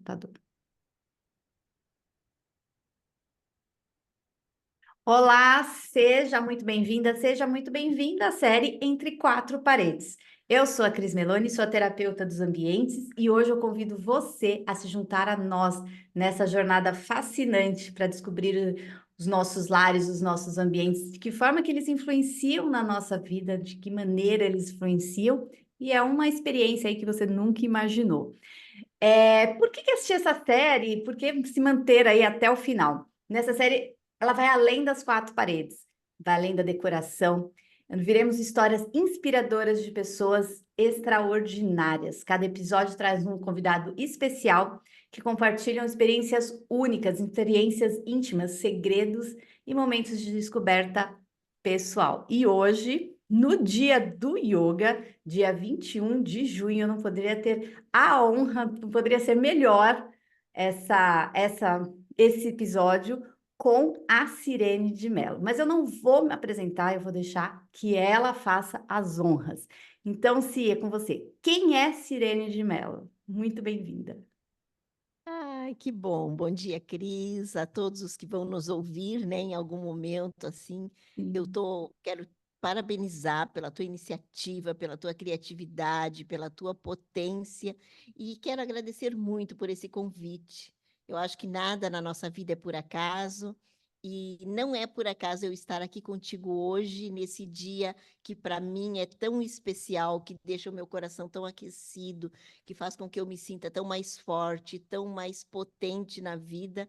computador. Olá, seja muito bem-vinda à série Entre Quatro Paredes. Eu sou a Cris Meloni, sou a terapeuta dos ambientes e hoje eu convido você a se juntar a nós nessa jornada fascinante para descobrir os nossos lares, os nossos ambientes, de que forma que eles influenciam na nossa vida, de que maneira eles influenciam, e é uma experiência aí que você nunca imaginou. Por que assistir essa série? Por que se manter aí até o final? Nessa série, ela vai além das quatro paredes, vai além da decoração. Viremos histórias inspiradoras de pessoas extraordinárias. Cada episódio traz um convidado especial que compartilham experiências únicas, experiências íntimas, segredos e momentos de descoberta pessoal. E hoje, no dia do yoga, dia 21 de junho, eu não poderia ter a honra, poderia ser melhor esse episódio com a Cirene de Mello. Mas eu não vou me apresentar, eu vou deixar que ela faça as honras. Então, Se, é com você. Quem é Cirene de Mello? Muito bem-vinda. Ai, que bom. Bom dia, Cris, a todos os que vão nos ouvir, né, em algum momento, assim. Sim. Quero parabenizar pela tua iniciativa, pela tua criatividade, pela tua potência e quero agradecer muito por esse convite. Eu acho que nada na nossa vida é por acaso e não é por acaso eu estar aqui contigo hoje, nesse dia que para mim é tão especial, que deixa o meu coração tão aquecido, que faz com que eu me sinta tão mais forte, tão mais potente na vida,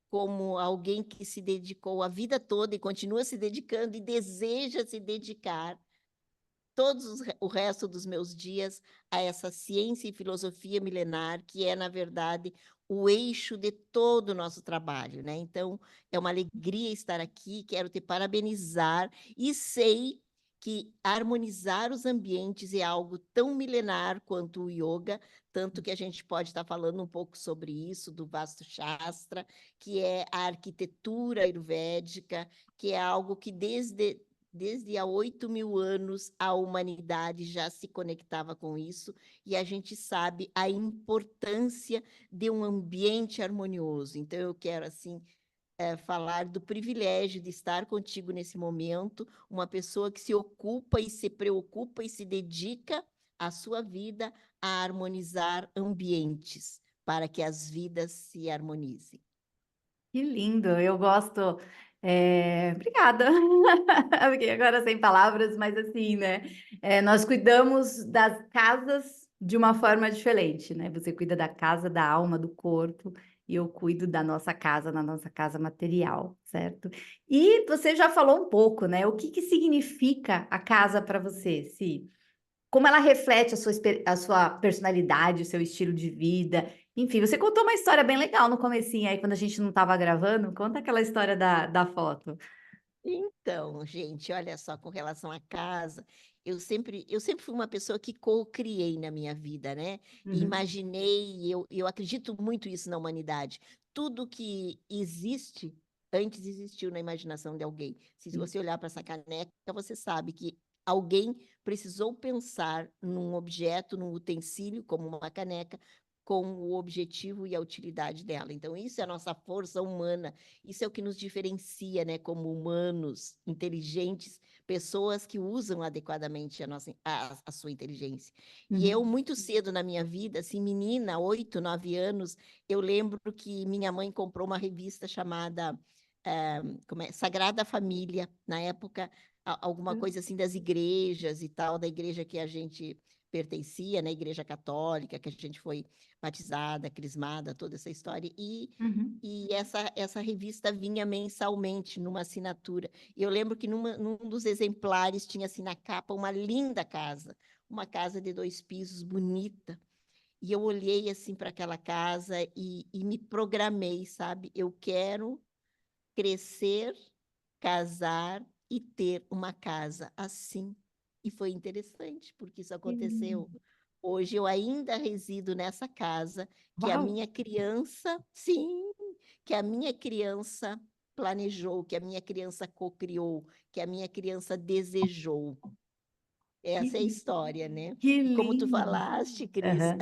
como alguém que se dedicou a vida toda e continua se dedicando e deseja se dedicar o resto dos meus dias a essa ciência e filosofia milenar, que é, na verdade, o eixo de todo o nosso trabalho, né? Então, é uma alegria estar aqui, quero te parabenizar e sei que harmonizar os ambientes é algo tão milenar quanto o yoga, tanto que a gente pode estar falando um pouco sobre isso, do Vastu Shastra, que é a arquitetura ayurvédica, que é algo que desde há 8.000 anos, a humanidade já se conectava com isso, e a gente sabe a importância de um ambiente harmonioso. Então, eu quero, assim, falar do privilégio de estar contigo nesse momento, uma pessoa que se ocupa e se preocupa e se dedica a sua vida a harmonizar ambientes, para que as vidas se harmonizem. Que lindo, eu gosto. Obrigada. Fiquei agora sem palavras, mas assim, né? Nós cuidamos das casas de uma forma diferente, né? Você cuida da casa, da alma, do corpo, e eu cuido da nossa casa, na nossa casa material, certo? E você já falou um pouco, né? O que que significa a casa para você, Si? Como ela reflete a sua personalidade, o seu estilo de vida. Enfim, você contou uma história bem legal no comecinho aí, quando a gente não estava gravando. Conta aquela história da foto. Então, gente, olha só, com relação à casa, eu sempre fui uma pessoa que co-criei na minha vida, né? E Uhum, imaginei, eu acredito muito isso na humanidade. Tudo que existe, antes existiu na imaginação de alguém. Se sim. você olhar para essa caneca, você sabe que alguém precisou pensar num objeto, num utensílio, como uma caneca, com o objetivo e a utilidade dela. Então, isso é a nossa força humana. Isso é o que nos diferencia, né, como humanos, inteligentes, pessoas que usam adequadamente a sua inteligência. E eu, Uhum. muito cedo na minha vida, assim, menina, 8, 9 anos, eu lembro que minha mãe comprou uma revista chamada Sagrada Família, na época, alguma coisa assim das igrejas e tal, da igreja que a gente pertencia, né, Igreja Católica, que a gente foi batizada, crismada, toda essa história. Uhum. E essa revista vinha mensalmente numa assinatura. E eu lembro que num dos exemplares tinha assim na capa uma linda casa, uma casa de 2 pisos, bonita. E eu olhei assim para aquela casa e me programei, sabe? Eu quero crescer, casar e ter uma casa assim. E foi interessante, porque isso Que aconteceu. lindo. Hoje eu ainda resido nessa casa que a Uau! minha criança, sim, que a minha criança planejou, que a minha criança co-criou, que a minha criança desejou. Essa é a história, né? Que E como tu lindo! falaste, Cris, Aham.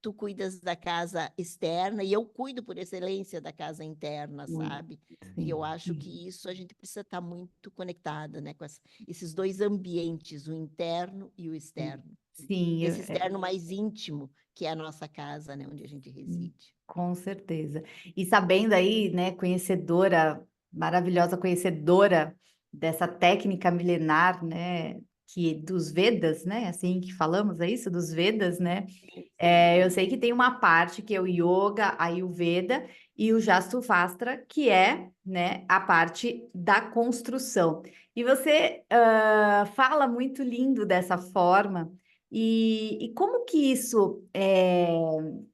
tu cuidas da casa externa e eu cuido por excelência da casa interna, Muito, sabe? E sim. eu acho que isso a gente precisa estar muito conectada, né, com esses dois ambientes, o interno e o Sim, externo. sim, Esse externo mais íntimo, que é a nossa casa, né, onde a gente reside. com certeza. E sabendo aí, né, conhecedora, maravilhosa conhecedora dessa técnica milenar, né, que dos Vedas, né, assim que falamos, é isso? Dos Vedas, né? Sim, Eu sim. sei que tem uma parte que é o Yoga, a Ayurveda e o Jasturvastra, que é, né, a parte da construção. E você fala muito lindo dessa forma. E como que isso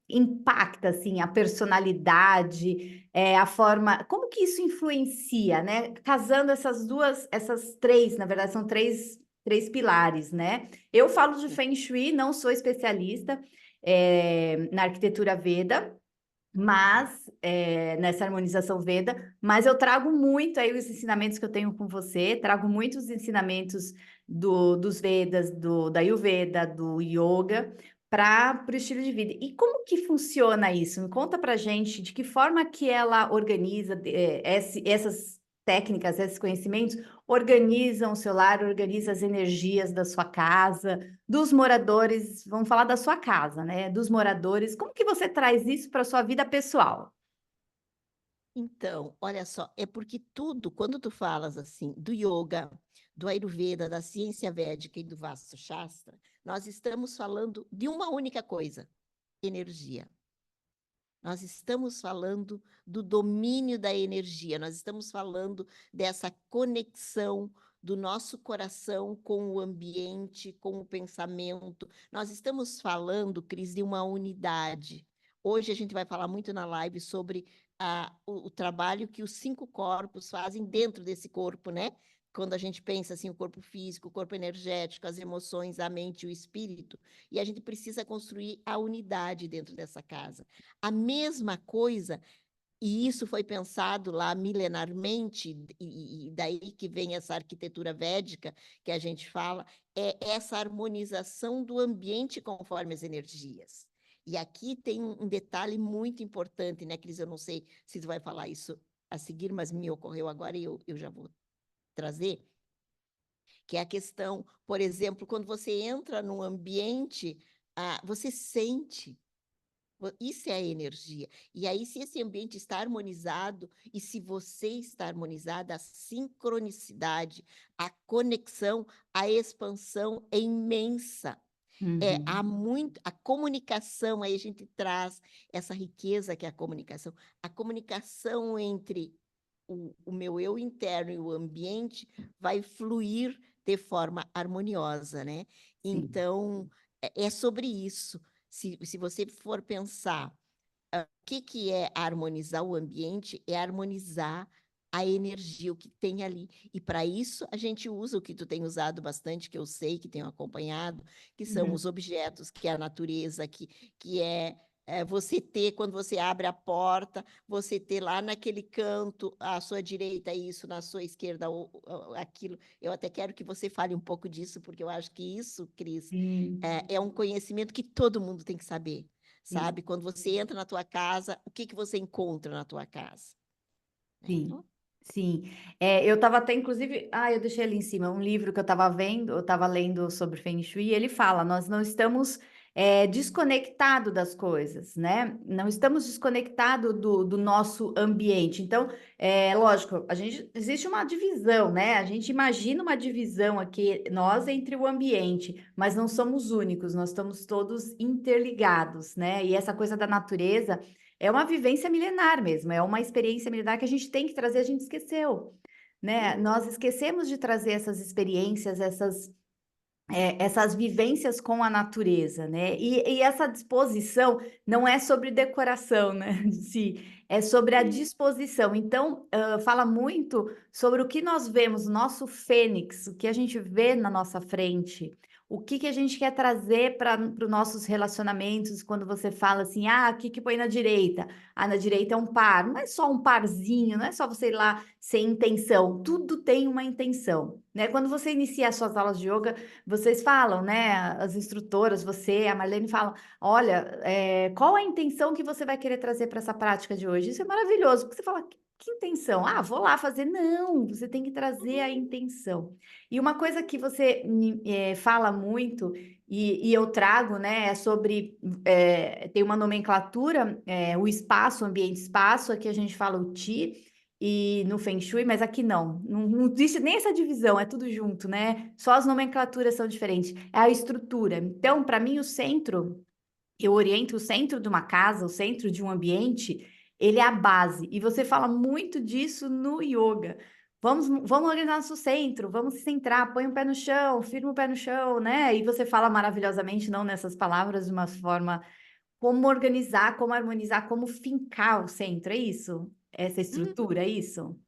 impacta assim a personalidade, a forma, como que isso influencia, né? Casando essas três, na verdade, são três pilares, né? Eu falo de Sim. Feng Shui, não sou especialista na arquitetura Veda, mas nessa harmonização Veda, mas eu trago muito aí os ensinamentos que eu tenho com você, trago muitos ensinamentos dos Vedas, da Ayurveda, do Yoga, para o estilo de vida. E como que funciona isso? Me conta pra gente de que forma que ela organiza essas técnicas, esses conhecimentos, organizam o seu lar, organiza as energias da sua casa, dos moradores, vamos falar da sua casa, né? Dos moradores, como que você traz isso para a sua vida pessoal? Então, olha só, é porque tudo, quando tu falas assim do yoga, do Ayurveda, da ciência védica e do Vastu Shastra, nós estamos falando de uma única coisa: energia. Nós estamos falando do domínio da energia, nós estamos falando dessa conexão do nosso coração com o ambiente, com o pensamento. Nós estamos falando, Cris, de uma unidade. Hoje a gente vai falar muito na live sobre o trabalho que os 5 corpos fazem dentro desse corpo, né? Quando a gente pensa assim, o corpo físico, o corpo energético, as emoções, a mente, o espírito, e a gente precisa construir a unidade dentro dessa casa. A mesma coisa, e isso foi pensado lá milenarmente, e daí que vem essa arquitetura védica que a gente fala, é essa harmonização do ambiente conforme as energias. E aqui tem um detalhe muito importante, né, Cris? Eu não sei se tu vai falar isso a seguir, mas me ocorreu agora e eu já vou trazer, que é a questão, por exemplo, quando você entra num ambiente, você sente. Isso é a energia. E aí, se esse ambiente está harmonizado e se você está harmonizada, a sincronicidade, a conexão, a expansão é imensa. Há Uhum, muito, a comunicação, aí a gente traz essa riqueza que é a comunicação entre o meu eu interno e o ambiente vai fluir de forma harmoniosa, né? sim, Então, é sobre isso. Se você for pensar, o que é harmonizar o ambiente? É harmonizar a energia, o que tem ali. E para isso, a gente usa o que tu tem usado bastante, que eu sei, que tenho acompanhado, que são uhum, os objetos, que é a natureza, que você ter, quando você abre a porta, você ter lá naquele canto, à sua direita isso, na sua esquerda aquilo. Eu até quero que você fale um pouco disso, porque eu acho que isso, Cris, sim, é um conhecimento que todo mundo tem que saber, sim. sabe? Quando você entra na tua casa, o que você encontra na tua casa? Né? Sim, sim. Eu estava até, inclusive, eu deixei ali em cima um livro que eu estava vendo, eu estava lendo sobre Feng Shui, e ele fala, nós não estamos desconectados das coisas, né? Não estamos desconectados do nosso ambiente. Então, lógico, existe uma divisão, né? A gente imagina uma divisão aqui, nós entre o ambiente, mas não somos únicos, nós estamos todos interligados, né? E essa coisa da natureza. É uma vivência milenar mesmo, é uma experiência milenar que a gente tem que trazer, a gente esqueceu, né? Nós esquecemos de trazer essas experiências, essas vivências com a natureza, né? E essa disposição não é sobre decoração, né? De si, é sobre a Sim, disposição. Então, fala muito sobre o que nós vemos, nosso fênix, o que a gente vê na nossa frente, o que que a gente quer trazer para os nossos relacionamentos quando você fala assim, ah, o que que põe na direita? Ah, na direita é um par, não é só um parzinho, não é só você ir lá sem intenção, tudo tem uma intenção, né? Quando você inicia as suas aulas de yoga, vocês falam, né? As instrutoras, você, a Marlene falam, olha, qual a intenção que você vai querer trazer para essa prática de hoje? Isso é maravilhoso, porque você fala, que intenção? Ah, vou lá fazer. Não, você tem que trazer a intenção. E uma coisa que você fala muito, e eu trago, né, é sobre, tem uma nomenclatura, o espaço, o ambiente-espaço, aqui a gente fala o Ti, e no Feng Shui, mas aqui não existe nem essa divisão, é tudo junto, né? Só as nomenclaturas são diferentes, é a estrutura. Então, para mim, o centro, eu oriento o centro de uma casa, o centro de um ambiente, ele é a base. E você fala muito disso no yoga. Vamos organizar nosso centro, vamos se centrar, põe o pé no chão, firma o pé no chão, né? E você fala maravilhosamente, não nessas palavras, de uma forma como organizar, como harmonizar, como fincar o centro, é isso? Essa Uhum. estrutura, é isso?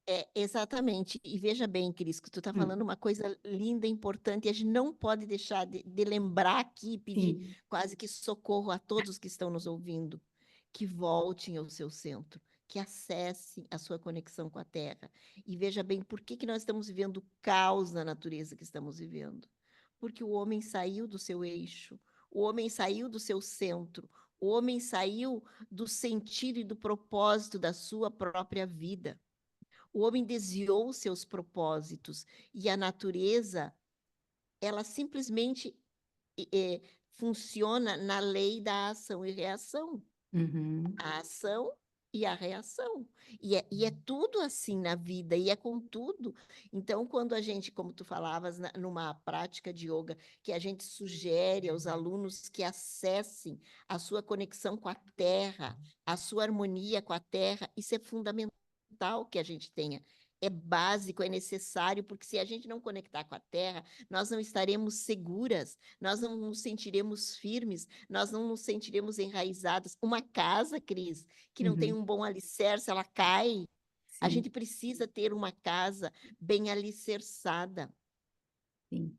É, exatamente. E veja bem, Cris, que tu está falando Hum, uma coisa linda, importante, e a gente não pode deixar de lembrar aqui, pedir sim. quase que socorro a todos que estão nos ouvindo, que voltem ao seu centro, que acessem a sua conexão com a Terra. E veja bem, por que que nós estamos vivendo o caos na natureza que estamos vivendo? Porque o homem saiu do seu eixo, o homem saiu do seu centro, o homem saiu do sentido e do propósito da sua própria vida. O homem desviou seus propósitos e a natureza, ela simplesmente funciona na lei da ação e reação. Uhum. A ação e a reação. E é tudo assim na vida, e é com tudo. Então, quando a gente, como tu falavas, numa prática de yoga, que a gente sugere aos alunos que acessem a sua conexão com a terra, a sua harmonia com a terra, isso é fundamental que a gente tenha. É básico, é necessário, porque se a gente não conectar com a terra, nós não estaremos seguras, nós não nos sentiremos firmes, nós não nos sentiremos enraizados. Uma casa, Cris, que não tem Uhum. um bom alicerce, ela cai. A Sim, gente precisa ter uma casa bem alicerçada. sim.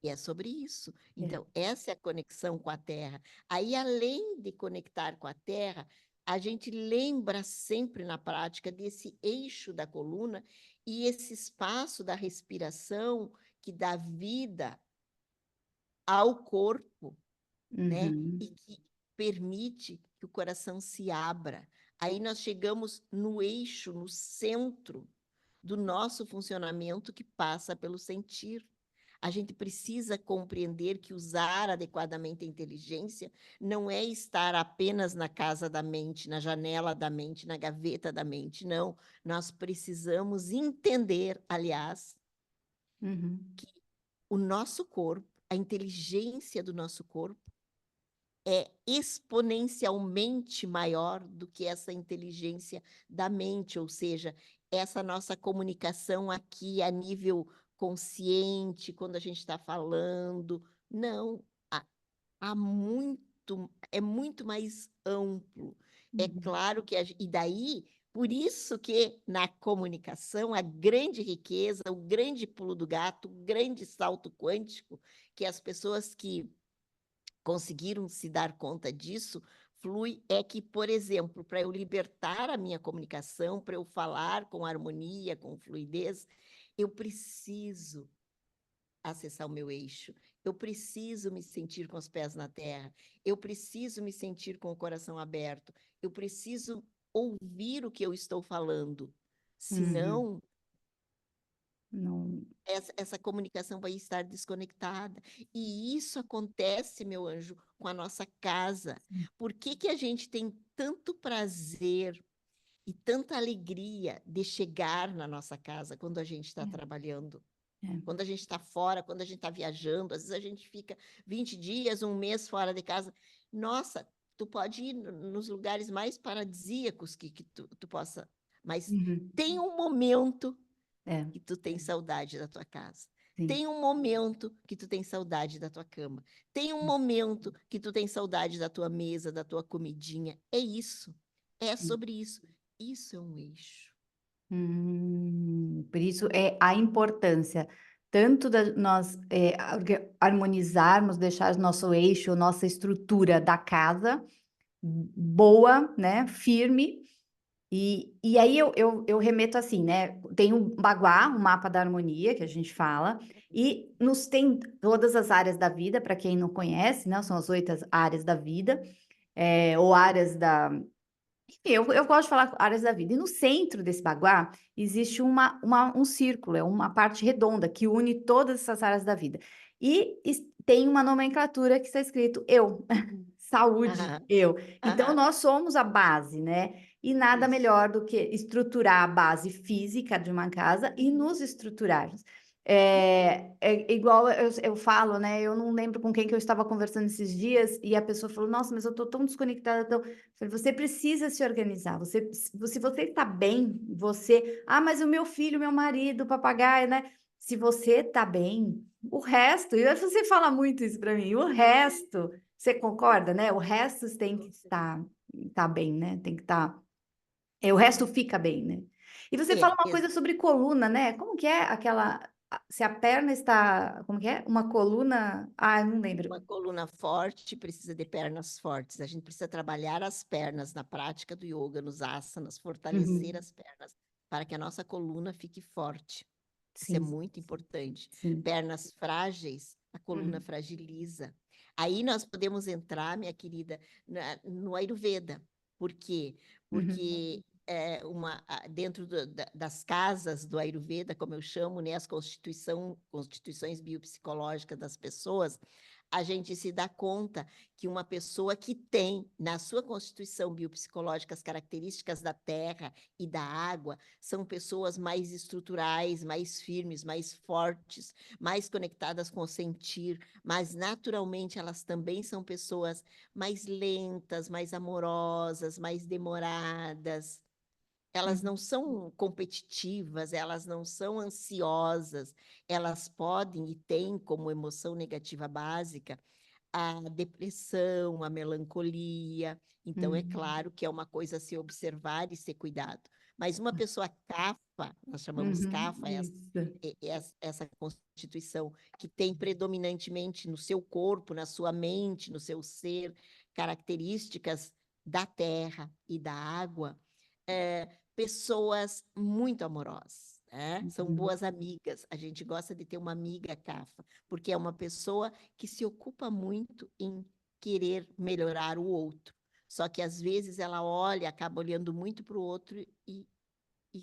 E é sobre isso. É. Então, essa é a conexão com a Terra. Aí, além de conectar com a Terra, a gente lembra sempre na prática desse eixo da coluna e esse espaço da respiração que dá vida ao corpo, né? E Uhum. que permite que o coração se abra. Aí nós chegamos no eixo, no centro do nosso funcionamento que passa pelo sentir. A gente precisa compreender que usar adequadamente a inteligência não é estar apenas na casa da mente, na janela da mente, na gaveta da mente, não. Nós precisamos entender, aliás, Uhum. que o nosso corpo, a inteligência do nosso corpo, é exponencialmente maior do que essa inteligência da mente, ou seja, essa nossa comunicação aqui a nível consciente, quando a gente está falando. Não, há muito, é muito mais amplo. É Uhum. claro que, e daí, por isso que na comunicação, a grande riqueza, o grande pulo do gato, o grande salto quântico, que as pessoas que conseguiram se dar conta disso, flui é que, por exemplo, para eu libertar a minha comunicação, para eu falar com harmonia, com fluidez, eu preciso acessar o meu eixo. Eu preciso me sentir com os pés na terra. Eu preciso me sentir com o coração aberto. Eu preciso ouvir o que eu estou falando. Uhum. Senão, Não. essa comunicação vai estar desconectada. E isso acontece, meu anjo, com a nossa casa. Por que que a gente tem tanto prazer e tanta alegria de chegar na nossa casa quando a gente está trabalhando? É. Quando a gente está fora, quando a gente está viajando, às vezes a gente fica 20 dias, um mês fora de casa. Nossa, tu pode ir nos lugares mais paradisíacos que tu possa, mas Uhum. tem um momento É, que tu tem saudade da tua casa. sim. Tem um momento que tu tem saudade da tua cama. Tem um momento que tu tem saudade da tua mesa, da tua comidinha. É isso. É Sim. sobre isso. Isso é um eixo. Por isso é a importância. tanto da nós harmonizarmos, deixar nosso eixo, nossa estrutura da casa boa, né, firme. E aí eu remeto assim, né? Tem um Baguá, um mapa da harmonia, que a gente fala, e nos tem todas as áreas da vida, para quem não conhece, né? São as 8 áreas da vida, ou áreas da. Enfim, eu gosto de falar áreas da vida. E no centro desse Baguá existe um círculo, é uma parte redonda que une todas essas áreas da vida. E tem uma nomenclatura que está escrito eu, saúde, Aham, eu. Então, aham, nós somos a base, né? E nada isso. melhor do que estruturar a base física de uma casa e nos estruturarmos. É igual eu falo, né? Eu não lembro com quem que eu estava conversando esses dias e a pessoa falou: Nossa, mas eu estou tão desconectada. Falei, você precisa se organizar. Se você está bem, você. Ah, mas o meu filho, meu marido, o papagaio, né? Se você está bem, o resto. E você fala muito isso para mim. O resto, você concorda, né? O resto tem que estar bem, né? Tem que estar. O resto fica bem, né? E você fala uma Ex- coisa sobre coluna, né? Como que é aquela. Se a perna está. Como que é? Uma coluna. Ah, eu não lembro. uma coluna forte precisa de pernas fortes. A gente precisa trabalhar as pernas na prática do yoga, nos asanas, fortalecer Uhum. as pernas para que a nossa coluna fique forte. Isso é Sim, muito importante. sim. Pernas frágeis, a coluna Uhum. fragiliza. Aí nós podemos entrar, minha querida, no Ayurveda. Por quê? Uhum. Porque dentro das casas do Ayurveda, como eu chamo, né, as constituições biopsicológicas das pessoas, a gente se dá conta que uma pessoa que tem na sua constituição biopsicológica as características da terra e da água são pessoas mais estruturais, mais firmes, mais fortes, mais conectadas com o sentir, mas naturalmente elas também são pessoas mais lentas, mais amorosas, mais demoradas. Elas Uhum. não são competitivas, elas não são ansiosas, elas podem e têm como emoção negativa básica a depressão, a melancolia. Então, é Uhum. claro que é uma coisa a se observar e ser cuidado. Mas uma pessoa cafa, nós chamamos Uhum. cafa, Isso. essa constituição que tem predominantemente no seu corpo, na sua mente, no seu ser, características da terra e da água, pessoas muito amorosas. Né? São Uhum. boas amigas. A gente gosta de ter uma amiga cafa, porque é uma pessoa que se ocupa muito em querer melhorar o outro. Só que às vezes ela olha, acaba olhando muito para o outro e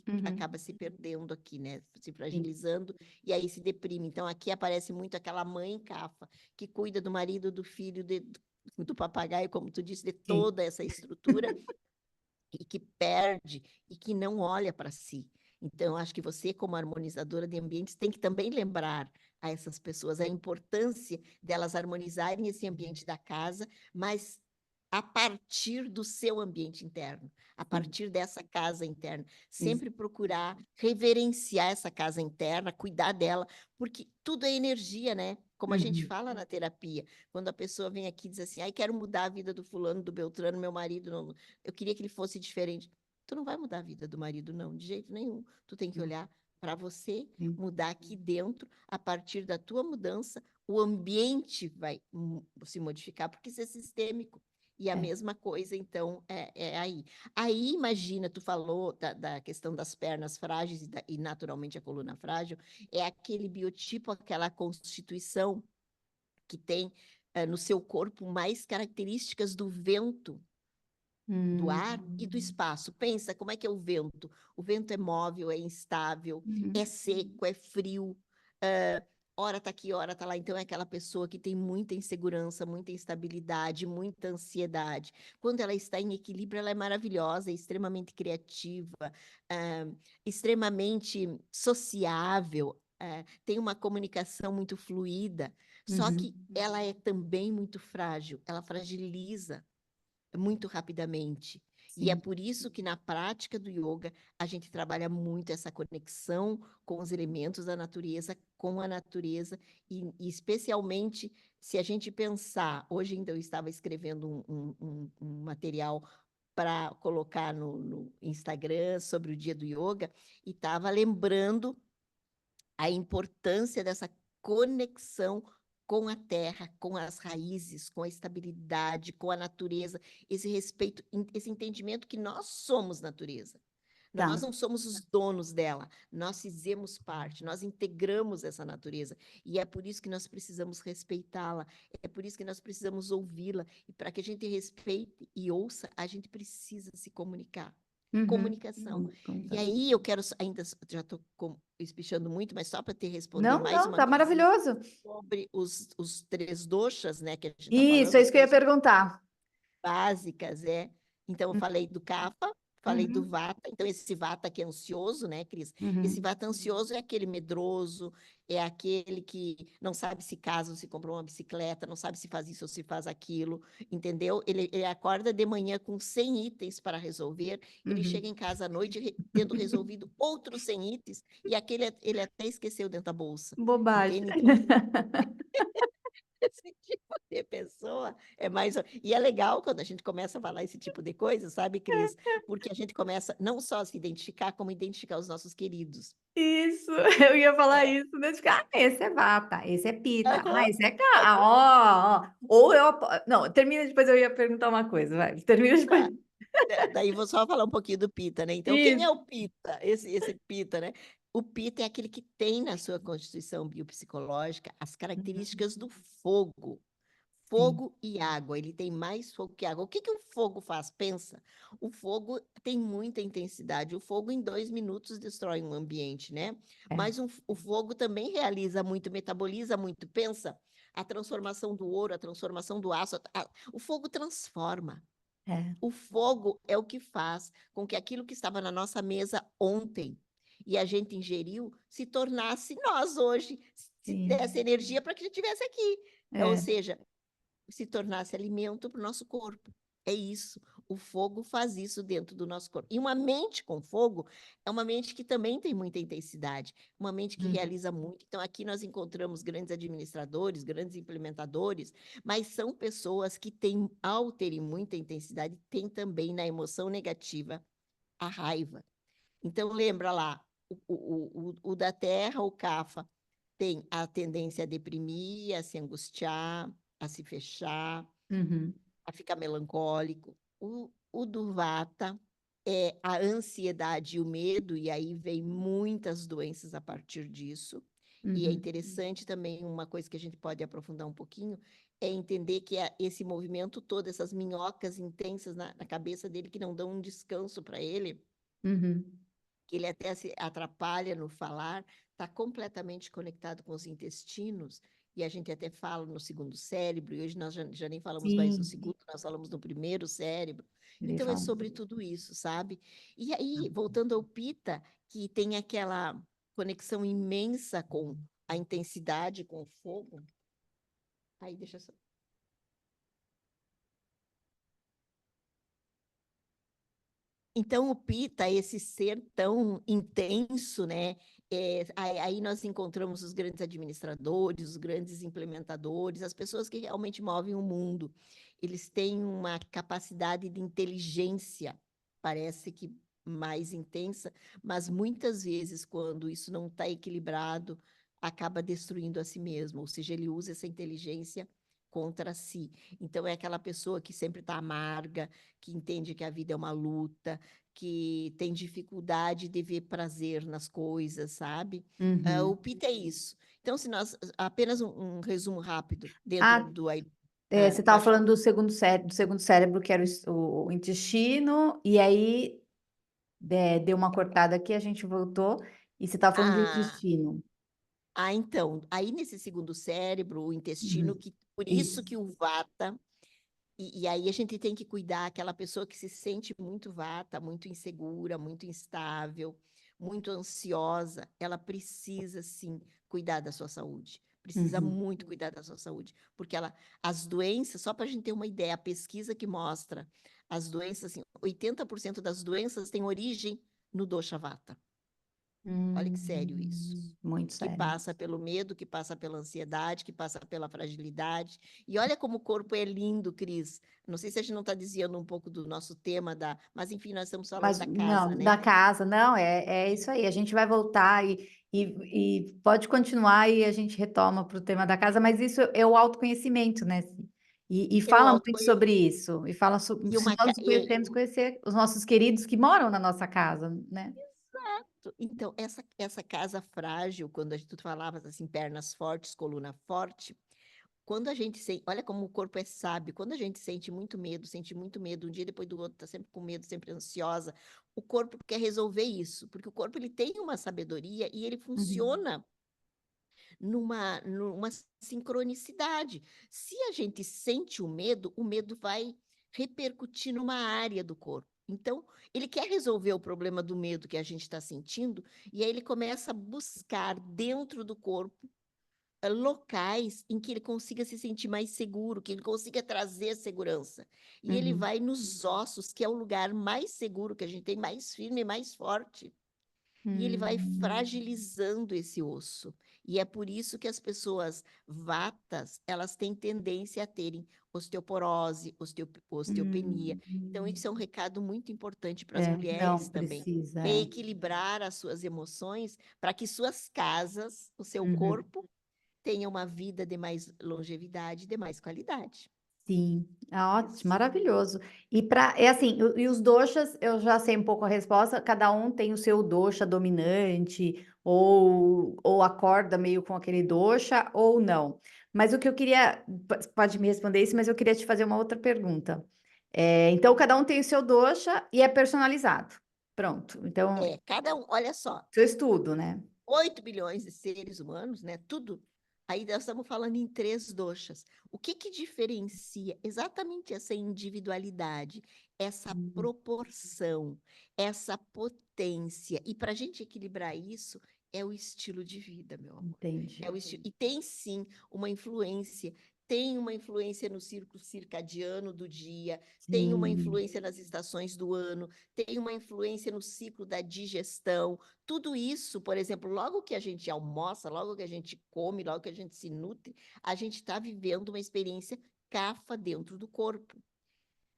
Uhum. acaba se perdendo aqui, né? Se Sim. fragilizando e aí se deprime. Então aqui aparece muito aquela mãe cafa que cuida do marido, do filho, do papagaio, como tu disse, de Sim. toda essa estrutura e que perde e que não olha para si. Então, eu acho que você, como harmonizadora de ambientes, tem que também lembrar a essas pessoas a importância delas harmonizarem esse ambiente da casa, mas a partir do seu ambiente interno, a Sim. partir dessa casa interna. Isso. Sempre procurar reverenciar essa casa interna, cuidar dela, porque tudo é energia, né? Como a gente Uhum. fala na terapia, quando a pessoa vem aqui e diz assim, ai, quero mudar a vida do fulano, do Beltrano, meu marido, não, eu queria que ele fosse diferente. Tu não vai mudar a vida do marido, não, de jeito nenhum. Tu tem que Não. olhar para você, Sim. mudar aqui dentro, a partir da tua mudança, o ambiente vai se modificar, porque isso é sistêmico. E a É. mesma coisa, então, é aí. Aí, imagina, tu falou da questão das pernas frágeis e naturalmente a coluna frágil, é aquele biotipo, aquela constituição que tem no seu corpo mais características do vento, do ar e do Uhum. espaço. Pensa como é que é o vento. O vento é móvel, é instável, é Uhum. seco, é frio. Uh, ora tá aqui, ora tá lá. Então é aquela pessoa que tem muita insegurança, muita instabilidade, muita ansiedade. Quando ela está em equilíbrio, ela é maravilhosa, é extremamente criativa, extremamente sociável, tem uma comunicação muito fluida. Só que Uhum. ela é também muito frágil, ela fragiliza muito rapidamente. E é Sim. por isso que na prática do yoga a gente trabalha muito essa conexão com os elementos da natureza, com a natureza, e especialmente se a gente pensar, hoje ainda eu estava escrevendo um material para colocar no Instagram sobre o dia do yoga, e estava lembrando a importância dessa conexão com a terra, com as raízes, com a estabilidade, com a natureza, esse respeito, esse entendimento que nós somos natureza. Nós Tá. não somos os donos dela, nós fizemos parte, nós integramos essa natureza. E é por isso que nós precisamos respeitá-la, é por isso que nós precisamos ouvi-la. E para que a gente respeite e ouça, a gente precisa se comunicar. Uhum. Comunicação. E Comunicação. aí eu quero, ainda já estou espichando muito, mas só para te responder Não, mais não, uma tá coisinha maravilhoso. sobre os três doshas, né, que a gente está Isso, falando, é as isso que eu ia três perguntar. básicas, é. Então, eu falei do kapha, falei do Uhum. vata. Então, esse vata que é ansioso, né, Cris? Esse Uhum. vata ansioso é aquele medroso, é aquele que não sabe se casa ou se comprou uma bicicleta, não sabe se faz isso ou se faz aquilo, entendeu? Ele acorda de manhã com 100 itens para resolver, ele chega Uhum. em casa à noite tendo resolvido outros 100 itens, e aquele ele até esqueceu dentro da bolsa, Bobagem. entende? Então, esse tipo de pessoa é mais. E é legal quando a gente começa a falar esse tipo de coisa, sabe, Cris? Porque a gente começa não só a se identificar, como identificar os nossos queridos. Isso, eu ia falar É. isso, né? Tipo, ah, esse é Vata, esse é Pita, Aham, esse é aham, Ó, ó. Ou eu. Não, termina depois, eu ia perguntar uma coisa, vai. Termina depois. tá. Daí vou só falar um pouquinho do Pita, né? Então, quem Isso. é o Pita? Esse Pita, né? O Pita é aquele que tem na sua constituição biopsicológica as Uhum. características do fogo. Sim. Fogo e água, ele tem mais fogo que água. O que que o fogo faz? Pensa, o fogo tem muita intensidade. O fogo, em 2 minutos, destrói um ambiente, né? É, Mas o fogo também realiza muito, metaboliza muito. Pensa, a transformação do ouro, a transformação do aço. O fogo transforma. é. O fogo é o que faz com que aquilo que estava na nossa mesa ontem e a gente ingeriu se tornasse nós hoje, se desse Sim. energia para que a gente estivesse aqui. Ou É. seja, se tornasse alimento para o nosso corpo. É isso. O fogo faz isso dentro do nosso corpo. E uma mente com fogo é uma mente que também tem muita intensidade, uma mente que Uhum. realiza muito. Então, aqui nós encontramos grandes administradores, grandes implementadores, mas são pessoas que têm, ao terem muita intensidade, têm também na emoção negativa a raiva. Então, lembra lá, o da terra, o Kapha, tem a tendência a deprimir, a se angustiar, a se fechar, Uhum. a ficar melancólico. O do Vata é a ansiedade e o medo, e aí vem muitas doenças a partir disso. E é Uhum. interessante também, uma coisa que a gente pode aprofundar um pouquinho, é entender que esse movimento todo, essas minhocas intensas na cabeça dele que não dão um descanso para ele, Uhum. que ele até se atrapalha no falar, está completamente conectado com os intestinos, e a gente até fala no segundo cérebro, e hoje nós já nem falamos mais do Sim, segundo, nós falamos do primeiro cérebro. ele Então é fala. sobre tudo isso, sabe? E aí, voltando ao Pita, que tem aquela conexão imensa com a intensidade, com o fogo. Aí, deixa eu só. Então, o Pita, esse ser tão intenso, né? Aí nós encontramos os grandes administradores, os grandes implementadores, as pessoas que realmente movem o mundo. Eles têm uma capacidade de inteligência, parece que mais intensa, mas muitas vezes, quando isso não está equilibrado, acaba destruindo a si mesmo, ou seja, ele usa essa inteligência contra si. Então, é aquela pessoa que sempre está amarga, que entende que a vida é uma luta, que tem dificuldade de ver prazer nas coisas, sabe? O Uhum. PIT é isso. Então, se nós, apenas um resumo rápido dentro Ah, do. você estava Pode falar. falando do segundo cérebro, que era o intestino, e aí deu uma cortada aqui, a gente voltou, e você estava falando do Ah, intestino. então, aí nesse segundo cérebro, o intestino, Uhum. que por isso Isso. que o vata. E aí a gente tem que cuidar aquela pessoa que se sente muito vata, muito insegura, muito instável, muito ansiosa, ela precisa sim cuidar da sua saúde. Precisa Uhum. muito cuidar da sua saúde, porque as doenças, só para a gente ter uma ideia, a pesquisa que mostra as doenças, assim, 80% das doenças têm origem no dosha vata. Olha que sério isso, Muito que sério. passa pelo medo, que passa pela ansiedade, que passa pela fragilidade. E olha como o corpo é lindo, Cris. Não sei se a gente não está desviando um pouco do nosso tema mas enfim, nós estamos falando Mas da casa, não, né? da casa, não, é isso aí. A gente vai voltar E pode continuar e a gente retoma para o tema da casa, mas isso é o autoconhecimento, né? E É o fala muito autoconhecimento sobre isso. E fala e se nós conhecemos, conhecer os nossos queridos que moram na nossa casa, né? Exato. Então, essa casa frágil, quando tu falavas assim, pernas fortes, coluna forte, quando a gente sente, olha como o corpo é sábio, quando a gente sente muito medo, um dia depois do outro, tá sempre com medo, sempre ansiosa, o corpo quer resolver isso, porque o corpo ele tem uma sabedoria e ele Uhum, funciona numa sincronicidade. Se a gente sente o medo vai repercutir numa área do corpo. Então, ele quer resolver o problema do medo que a gente está sentindo, e aí ele começa a buscar dentro do corpo locais em que ele consiga se sentir mais seguro, que ele consiga trazer segurança. E ele uhum, vai nos ossos, que é o lugar mais seguro que a gente tem, mais firme, mais forte. E ele vai hum, fragilizando esse osso. E é por isso que as pessoas vatas, elas têm tendência a terem osteoporose, osteopenia. Então, isso é um hum. recado muito importante para as Não mulheres também. precisa, é. Reequilibrar as suas emoções para que suas casas, o seu Uhum. corpo, tenha uma vida de mais longevidade, de mais qualidade. Sim, ótimo, Isso. maravilhoso. E para, é assim, e os doshas, eu já sei um pouco a resposta, cada um tem o seu dosha dominante, ou acorda meio com aquele dosha, ou não. Mas o que eu queria, pode me responder isso, mas eu queria te fazer uma outra pergunta. Então, cada um tem o seu dosha e é personalizado. Pronto, então, É, cada um, olha só, seu estudo, né? 8 bilhões de seres humanos, né? Tudo. Aí nós estamos falando em três doshas. O que que diferencia exatamente essa individualidade, essa Hum, proporção, essa potência? E para a gente equilibrar isso, é o estilo de vida, meu amor. É entendi. o estilo. E tem sim uma influência. Tem uma influência no círculo circadiano do dia, tem uma Sim. influência nas estações do ano, tem uma influência no ciclo da digestão. Tudo isso, por exemplo, logo que a gente almoça, logo que a gente come, logo que a gente se nutre, a gente está vivendo uma experiência cafa dentro do corpo.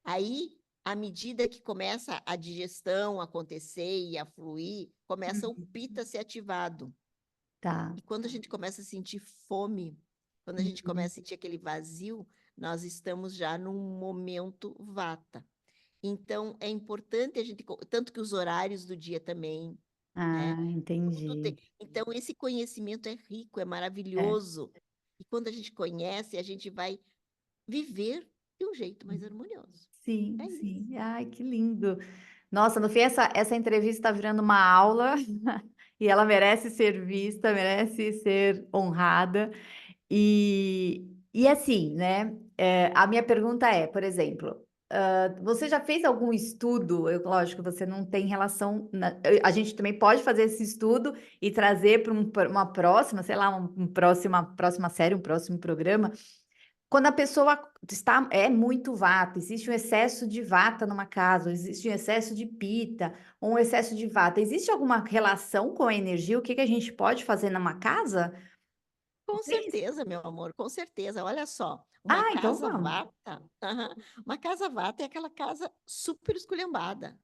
Aí, à medida que começa a digestão a acontecer e a fluir, começa o Uhum. pita a ser ativado. Tá. E quando a gente começa a sentir fome, quando a gente Uhum. começa a sentir aquele vazio, nós estamos já num momento vata. Então, é importante a gente, tanto que os horários do dia também, Ah, né? Tudo tem. entendi. Então, esse conhecimento é rico, é É. maravilhoso. E quando a gente conhece, a gente vai viver de um jeito mais harmonioso. Sim, É isso. sim. Ai, que lindo. Nossa, no fim, essa entrevista está virando uma aula e ela merece ser vista, merece ser honrada. E assim, né? A minha pergunta é, por exemplo, você já fez algum estudo? Lógico, você não tem relação. A gente também pode fazer esse estudo e trazer para uma próxima, sei lá, próxima série, um próximo programa. Quando a pessoa é muito vata, existe um excesso de vata numa casa, existe um excesso de pita, ou um excesso de vata. Existe alguma relação com a energia? O que que a gente pode fazer numa casa? Com Tem isso? certeza, meu amor, com certeza. Olha só, uma Ah, então casa vamos. vata, aham, uma casa vata é aquela casa super esculhambada,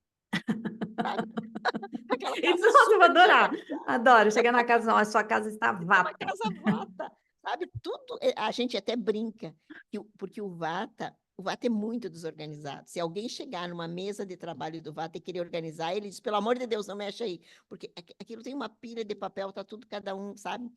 sabe? Aquela Isso, casa nossa, eu vou super adorar. desorganizada. Adoro. Chegar na casa, não, a sua casa está É uma vata. casa vata, sabe? Tudo, a gente até brinca, porque o vata é muito desorganizado. Se alguém chegar numa mesa de trabalho do vata e querer organizar, ele diz, pelo amor de Deus, não mexe aí, porque aquilo tem uma pilha de papel, tá tudo cada um, sabe?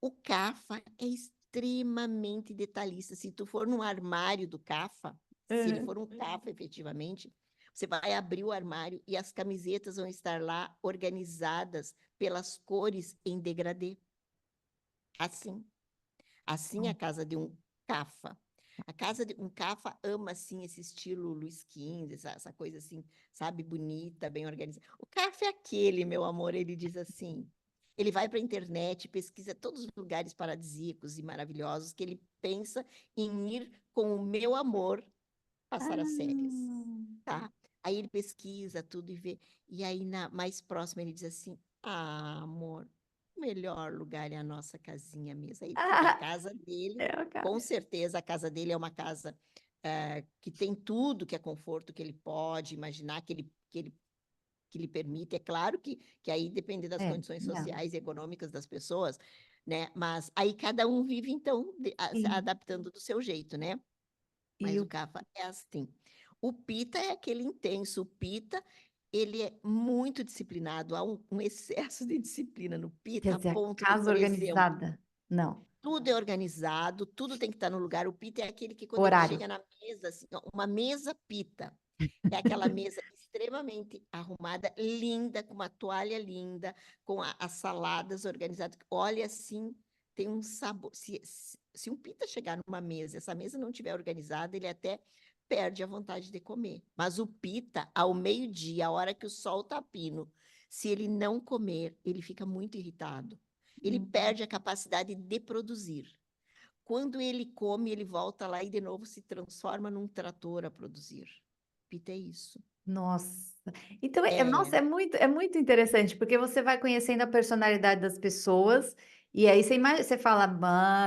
O Cafa é extremamente detalhista. Se tu for num armário do Cafa, se ele Uhum. for um Cafa efetivamente, você vai abrir o armário e as camisetas vão estar lá organizadas pelas cores em degradê. Assim. Assim é a casa de um Cafa. A casa de um Cafa ama, assim, esse estilo Luiz XV, essa coisa assim, sabe, bonita, bem organizada. O Cafa é aquele, meu amor, ele diz assim, ele vai para a internet, pesquisa todos os lugares paradisíacos e maravilhosos que ele pensa em ir com o meu amor passar as férias, Ah. tá? Aí ele pesquisa tudo e vê, e aí na mais próxima ele diz assim, ah, amor, o melhor lugar é a nossa casinha mesmo. Aí, porque a Ah, casa dele, é, com certeza a casa dele é uma casa que tem tudo que é conforto que ele pode imaginar, que ele que lhe permite. É claro que aí depende das condições Não. sociais e econômicas das pessoas, né? Mas aí cada um vive, então, se E, adaptando do seu jeito, né? e Mas o o, Cafa é assim. O Pita é aquele intenso. O Pita, ele é muito disciplinado. Há um excesso de disciplina no quer Pita, a dizer, a ponto de, casa por exemplo, organizada? Não. tudo é organizado, tudo tem que estar no lugar. O Pita é aquele que, quando ele Horário. chega na mesa, assim, ó, uma mesa Pita, é aquela mesa extremamente arrumada, linda, com uma toalha linda, com as saladas organizadas. Olha, assim, tem um sabor. Se um Pita chegar numa mesa, essa mesa não estiver organizada, ele até perde a vontade de comer. Mas o Pita, ao meio-dia, a hora que o sol está pino, se ele não comer, ele fica muito irritado. Ele Hum. perde a capacidade de produzir. Quando ele come, ele volta lá e de novo se transforma num trator a produzir. Pita é isso. Nossa. Então, É, nossa, é muito interessante, porque você vai conhecendo a personalidade das pessoas, e aí você fala,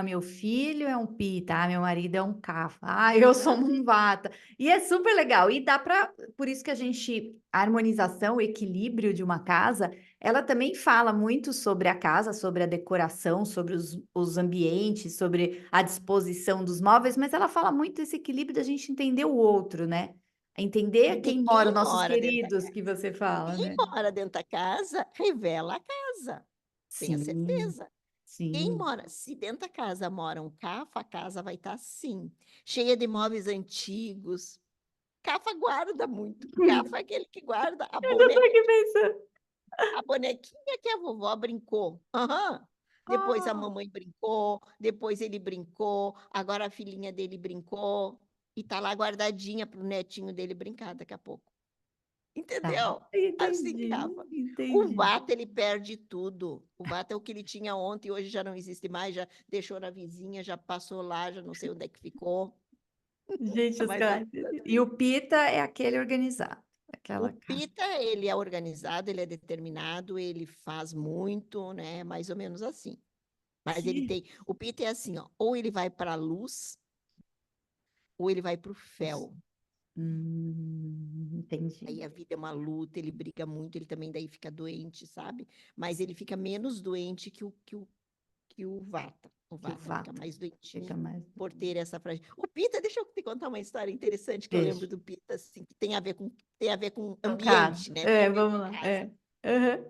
meu filho é um pita, meu marido é um cafa, eu sou um vata. E é super legal. E dá para, por isso que a harmonização, o equilíbrio de uma casa, ela também fala muito sobre a casa, sobre a decoração, sobre os ambientes, sobre a disposição dos móveis, mas ela fala muito desse equilíbrio da gente entender o outro, né? Entender de quem mora, quem os nossos mora dentro da queridos casa. que você fala, Quem né? mora dentro da casa revela a casa. Tenha Sim, certeza. Quem sim. mora, se dentro da casa mora um cafa, a casa vai estar assim, cheia de móveis antigos. Cafa guarda muito. Cafa é aquele que guarda Eu já tô aqui pensando. a bonequinha que a vovó brincou. Aham. Depois a Ah, mamãe brincou, depois ele brincou, agora a filhinha dele brincou e tá lá guardadinha pro netinho dele brincar daqui a pouco. tá. Entendeu? Assim, Entendi, Rafa. O entendi. Vata, ele perde tudo. O Vata é o que ele tinha ontem, hoje já não existe mais, já deixou na vizinha, já passou lá, já não sei onde é que ficou. Gente, É mais ou menos e o assim. Pita é aquele organizado, O aquela cara. Pita, ele é organizado, ele é determinado, ele faz muito, né? Mais ou menos assim. Mas ele Que... tem. O Pita é assim, ó, ou ele vai para a luz, ou ele vai para o fel. Entendi. Aí a vida é uma luta, ele briga muito, ele também daí fica doente, sabe? Mas ele fica menos doente que o Vata. O Que o Vata fica Vata mais fica doentinho mais. por ter essa fragilidade. O Pita, deixa eu te contar uma história interessante que eu lembro Deixa. do Pita, assim, que tem a ver com No caso. ambiente, né? Tem a É, ver com vamos lá. casa. É. Aham.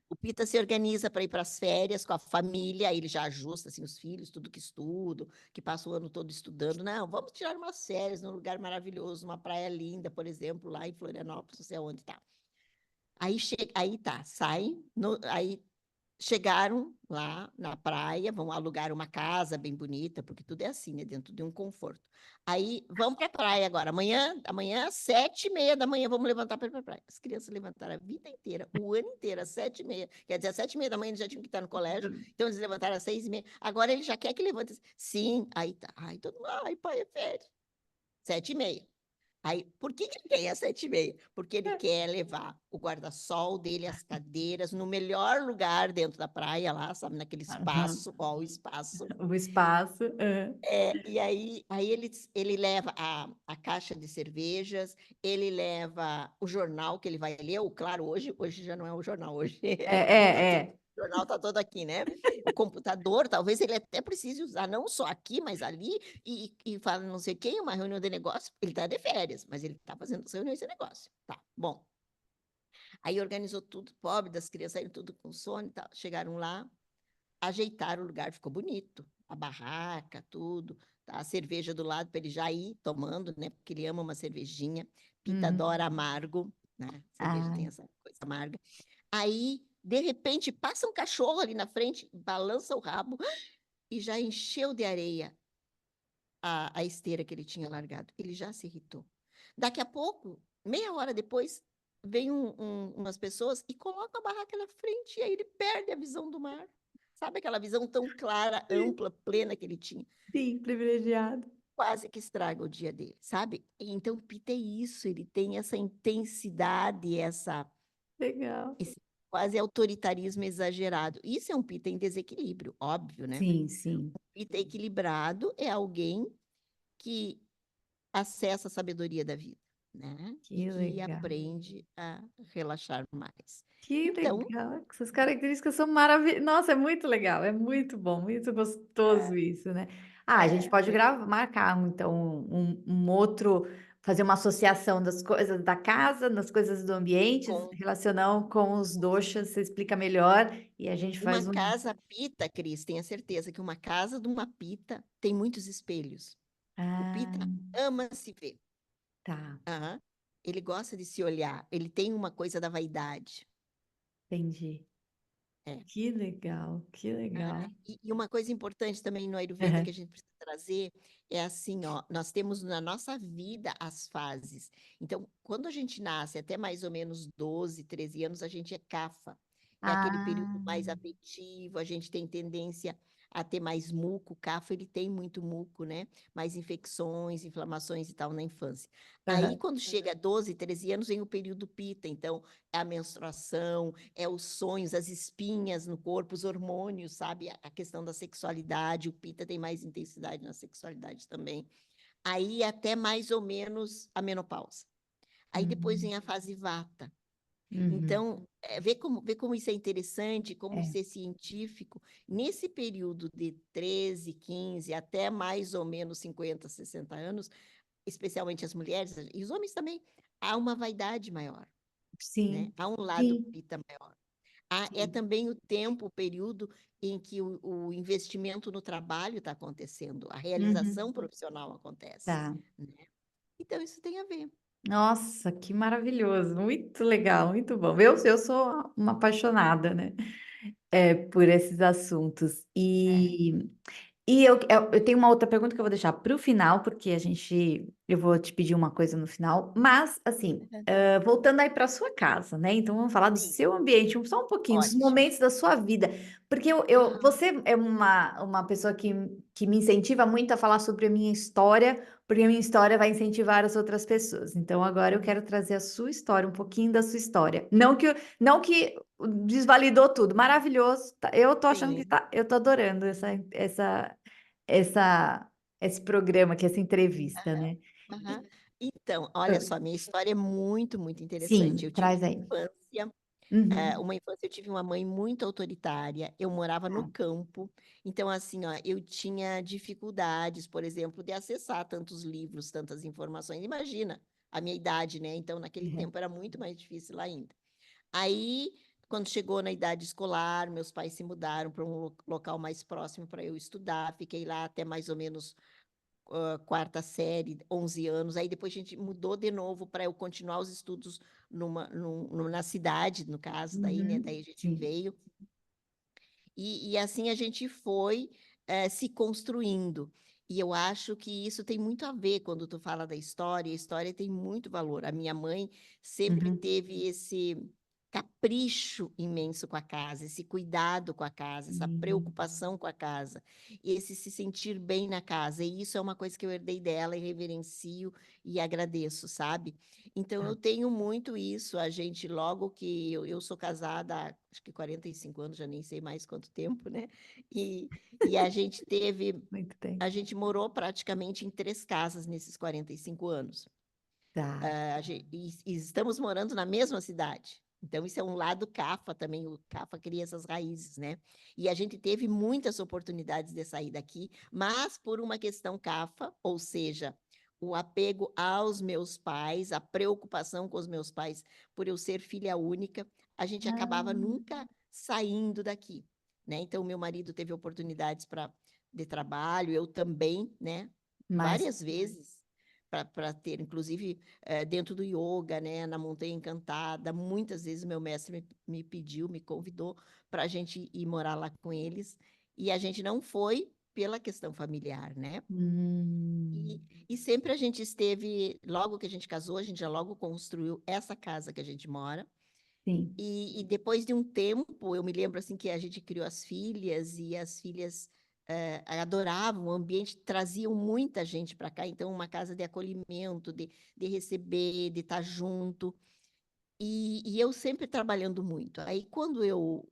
O Pita se organiza para ir para as férias com a família, aí ele já ajusta assim, os filhos, tudo que estudam, que passa o ano todo estudando. Não, vamos tirar umas férias num lugar maravilhoso, uma praia linda, por exemplo, lá em Florianópolis, não sei onde tá. Aí tá, saem, aí chegaram lá na praia, vão alugar uma casa bem bonita, porque tudo é assim, né? Dentro de um conforto. Aí, vamos para a praia agora. Amanhã, 7h30 da manhã, vamos levantar para ir para a praia. As crianças levantaram a vida inteira, o ano inteiro, às 7h30. Quer dizer, às 7h30 da manhã eles já tinham que estar no colégio, então eles levantaram às 6h30. Agora ele já quer que levante. Sim, aí tá. Ai, todo mundo, ai, pai, é férias. 7h30. Aí, por que ele quer às 7h30? Porque ele quer levar o guarda-sol dele, as cadeiras, no melhor lugar dentro da praia, lá, sabe, naquele Aham. espaço, ó, o espaço. O espaço. E aí ele leva a caixa de cervejas, ele leva o jornal que ele vai ler, ou claro, hoje já não é o jornal, hoje É, tá é, tudo, é. o jornal está todo aqui, né? O computador, talvez ele até precise usar, não só aqui, mas ali, e fala não sei quem, uma reunião de negócio, ele está de férias, mas ele está fazendo as reuniões de negócio. Tá, bom. Aí organizou tudo, pobre das crianças, saíram tudo com sono e tal, chegaram lá, ajeitaram o lugar, ficou bonito. A barraca, tudo. Tá? A cerveja do lado para ele já ir tomando, né? Porque ele ama uma cervejinha. Pita Uhum. adora amargo, né? Cerveja tem Ai, essa coisa amarga. Aí, de repente, passa um cachorro ali na frente, balança o rabo e já encheu de areia a esteira que ele tinha largado. Ele já se irritou. Daqui a pouco, meia hora depois, vem umas pessoas e colocam a barraca na frente e aí ele perde a visão do mar. Sabe aquela visão tão clara, sim, ampla, plena que ele tinha? sim, privilegiado. Quase que estraga o dia dele, sabe? Então, Pita é isso, ele tem essa intensidade, Legal. esse quase autoritarismo exagerado. Isso é um Pita em desequilíbrio, óbvio, né? Sim, sim. Pita equilibrado é alguém que acessa a sabedoria da vida. né? E Que que legal. aprende a relaxar mais. Que Então, legal, essas características são maravilhosas. Nossa, é muito legal, é muito bom, muito gostoso isso, né. Ah, a gente é, pode marcar então um outro fazer uma associação das coisas da casa, das coisas do ambiente, com relacionando com os doshas, você explica melhor, e a gente uma faz um casa pita, Cris, tenha certeza que uma casa de uma pita tem muitos espelhos. O ah, pita ama se ver. tá, Aham. Ele gosta de se olhar. Ele tem uma coisa da vaidade. entendi. É. Que legal, que Aham. legal. E uma coisa importante também no Ayurveda que Aham. a gente precisa trazer é assim, ó, nós temos na nossa vida as fases. Então, quando a gente nasce até mais ou menos 12, 13 anos, a gente é kapha. É aquele Ah, período mais afetivo, a gente tem tendência a ter mais muco. O kapha, ele tem muito muco, né? Mais infecções, inflamações e tal na infância. Aí, aham, quando chega a 12, 13 anos, vem o período pita. Então, é a menstruação, é os sonhos, as espinhas no corpo, os hormônios, sabe? A questão da sexualidade, o Pita tem mais intensidade na sexualidade também. Aí até mais ou menos a menopausa. Aí depois uhum, vem a fase Vata. uhum, Então, vê como isso é interessante, como é, isso é científico. Nesse período de 13, 15 até mais ou menos 50, 60 anos, especialmente as mulheres, e os homens também, há uma vaidade maior, né? sim, Há um lado sim, Pita maior. É sim, também o tempo, o período em que o investimento no trabalho está acontecendo, a realização uhum, profissional acontece, tá. né? Então, isso tem a ver. Nossa, que maravilhoso, muito legal, muito bom. Eu sou uma apaixonada, né, por esses assuntos. É. E eu tenho uma outra pergunta que eu vou deixar para o final, porque eu vou te pedir uma coisa no final, mas assim, voltando aí para sua casa, né? Então vamos falar do Sim, seu ambiente, só um pouquinho, dos ótimo. momentos da sua vida, porque Aham, você é uma pessoa que me incentiva muito a falar sobre a minha história, porque a minha história vai incentivar as outras pessoas. Então agora eu quero trazer a sua história, um pouquinho da sua história. Não que desvalidou tudo, maravilhoso. Eu tô achando que sim. eu tô adorando essa, esse programa aqui, essa entrevista, Aham, né? aham. E- Então, olha ah, só, minha história é muito, muito interessante. sim, Eu tive traz aí. uma Uhum. infância, eu tive uma mãe muito autoritária, eu morava no Tá. campo, então assim, ó, eu tinha dificuldades, por exemplo, de acessar tantos livros, tantas informações. Imagina a minha idade, né? Então, naquele Uhum. tempo era muito mais difícil ainda. Aí, quando chegou na idade escolar, meus pais se mudaram para um local mais próximo para eu estudar, fiquei lá até mais ou menos quarta série, 11 anos. Aí depois a gente mudou de novo para eu continuar os estudos na cidade, no caso, daí, né? Uhum. Daí a gente Sim. veio. E assim a gente foi se construindo. E eu acho que isso tem muito a ver quando tu fala da história. A história tem muito valor. A minha mãe sempre Uhum. teve esse capricho imenso com a casa, esse cuidado com a casa, essa Sim. preocupação com a casa, esse se sentir bem na casa. E isso é uma coisa que eu herdei dela e reverencio e agradeço, sabe? Então Tá. eu tenho muito isso. A gente, logo que eu sou casada há acho que 45 anos, já nem sei mais quanto tempo, né? E, e Muito bem. a gente morou praticamente em 3 casas nesses 45 anos. Tá. E estamos morando na mesma cidade. Então, isso é um lado CAFA também, o CAFA cria essas raízes, né? E a gente teve muitas oportunidades de sair daqui, mas por uma questão CAFA, ou seja, o apego aos meus pais, a preocupação com os meus pais, por eu ser filha única, a gente acabava Ah, nunca saindo daqui, né? Então, meu marido teve oportunidades de trabalho, eu também, né? mas Várias vezes para ter, inclusive dentro do yoga, né, na Montanha Encantada. Muitas vezes meu mestre me pediu, me convidou para a gente ir morar lá com eles, e a gente não foi pela questão familiar, né? hum, E sempre a gente esteve, logo que a gente casou, a gente já logo construiu essa casa que a gente mora. sim. E depois de um tempo, eu me lembro assim que a gente criou as filhas e as filhas adoravam o ambiente, traziam muita gente para cá, então uma casa de acolhimento, de receber, de estar junto. E eu sempre trabalhando muito. Aí quando eu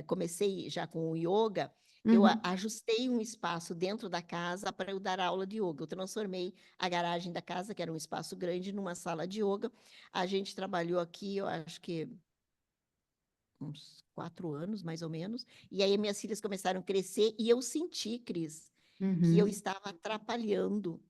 comecei já com o yoga, Eu Uhum. ajustei um espaço dentro da casa para eu dar aula de yoga. Eu transformei a garagem da casa, que era um espaço grande, numa sala de yoga. A gente trabalhou aqui, eu acho que uns 4 anos, mais ou menos. E aí minhas filhas começaram a crescer e eu senti, Cris, que eu Uhum. estava atrapalhando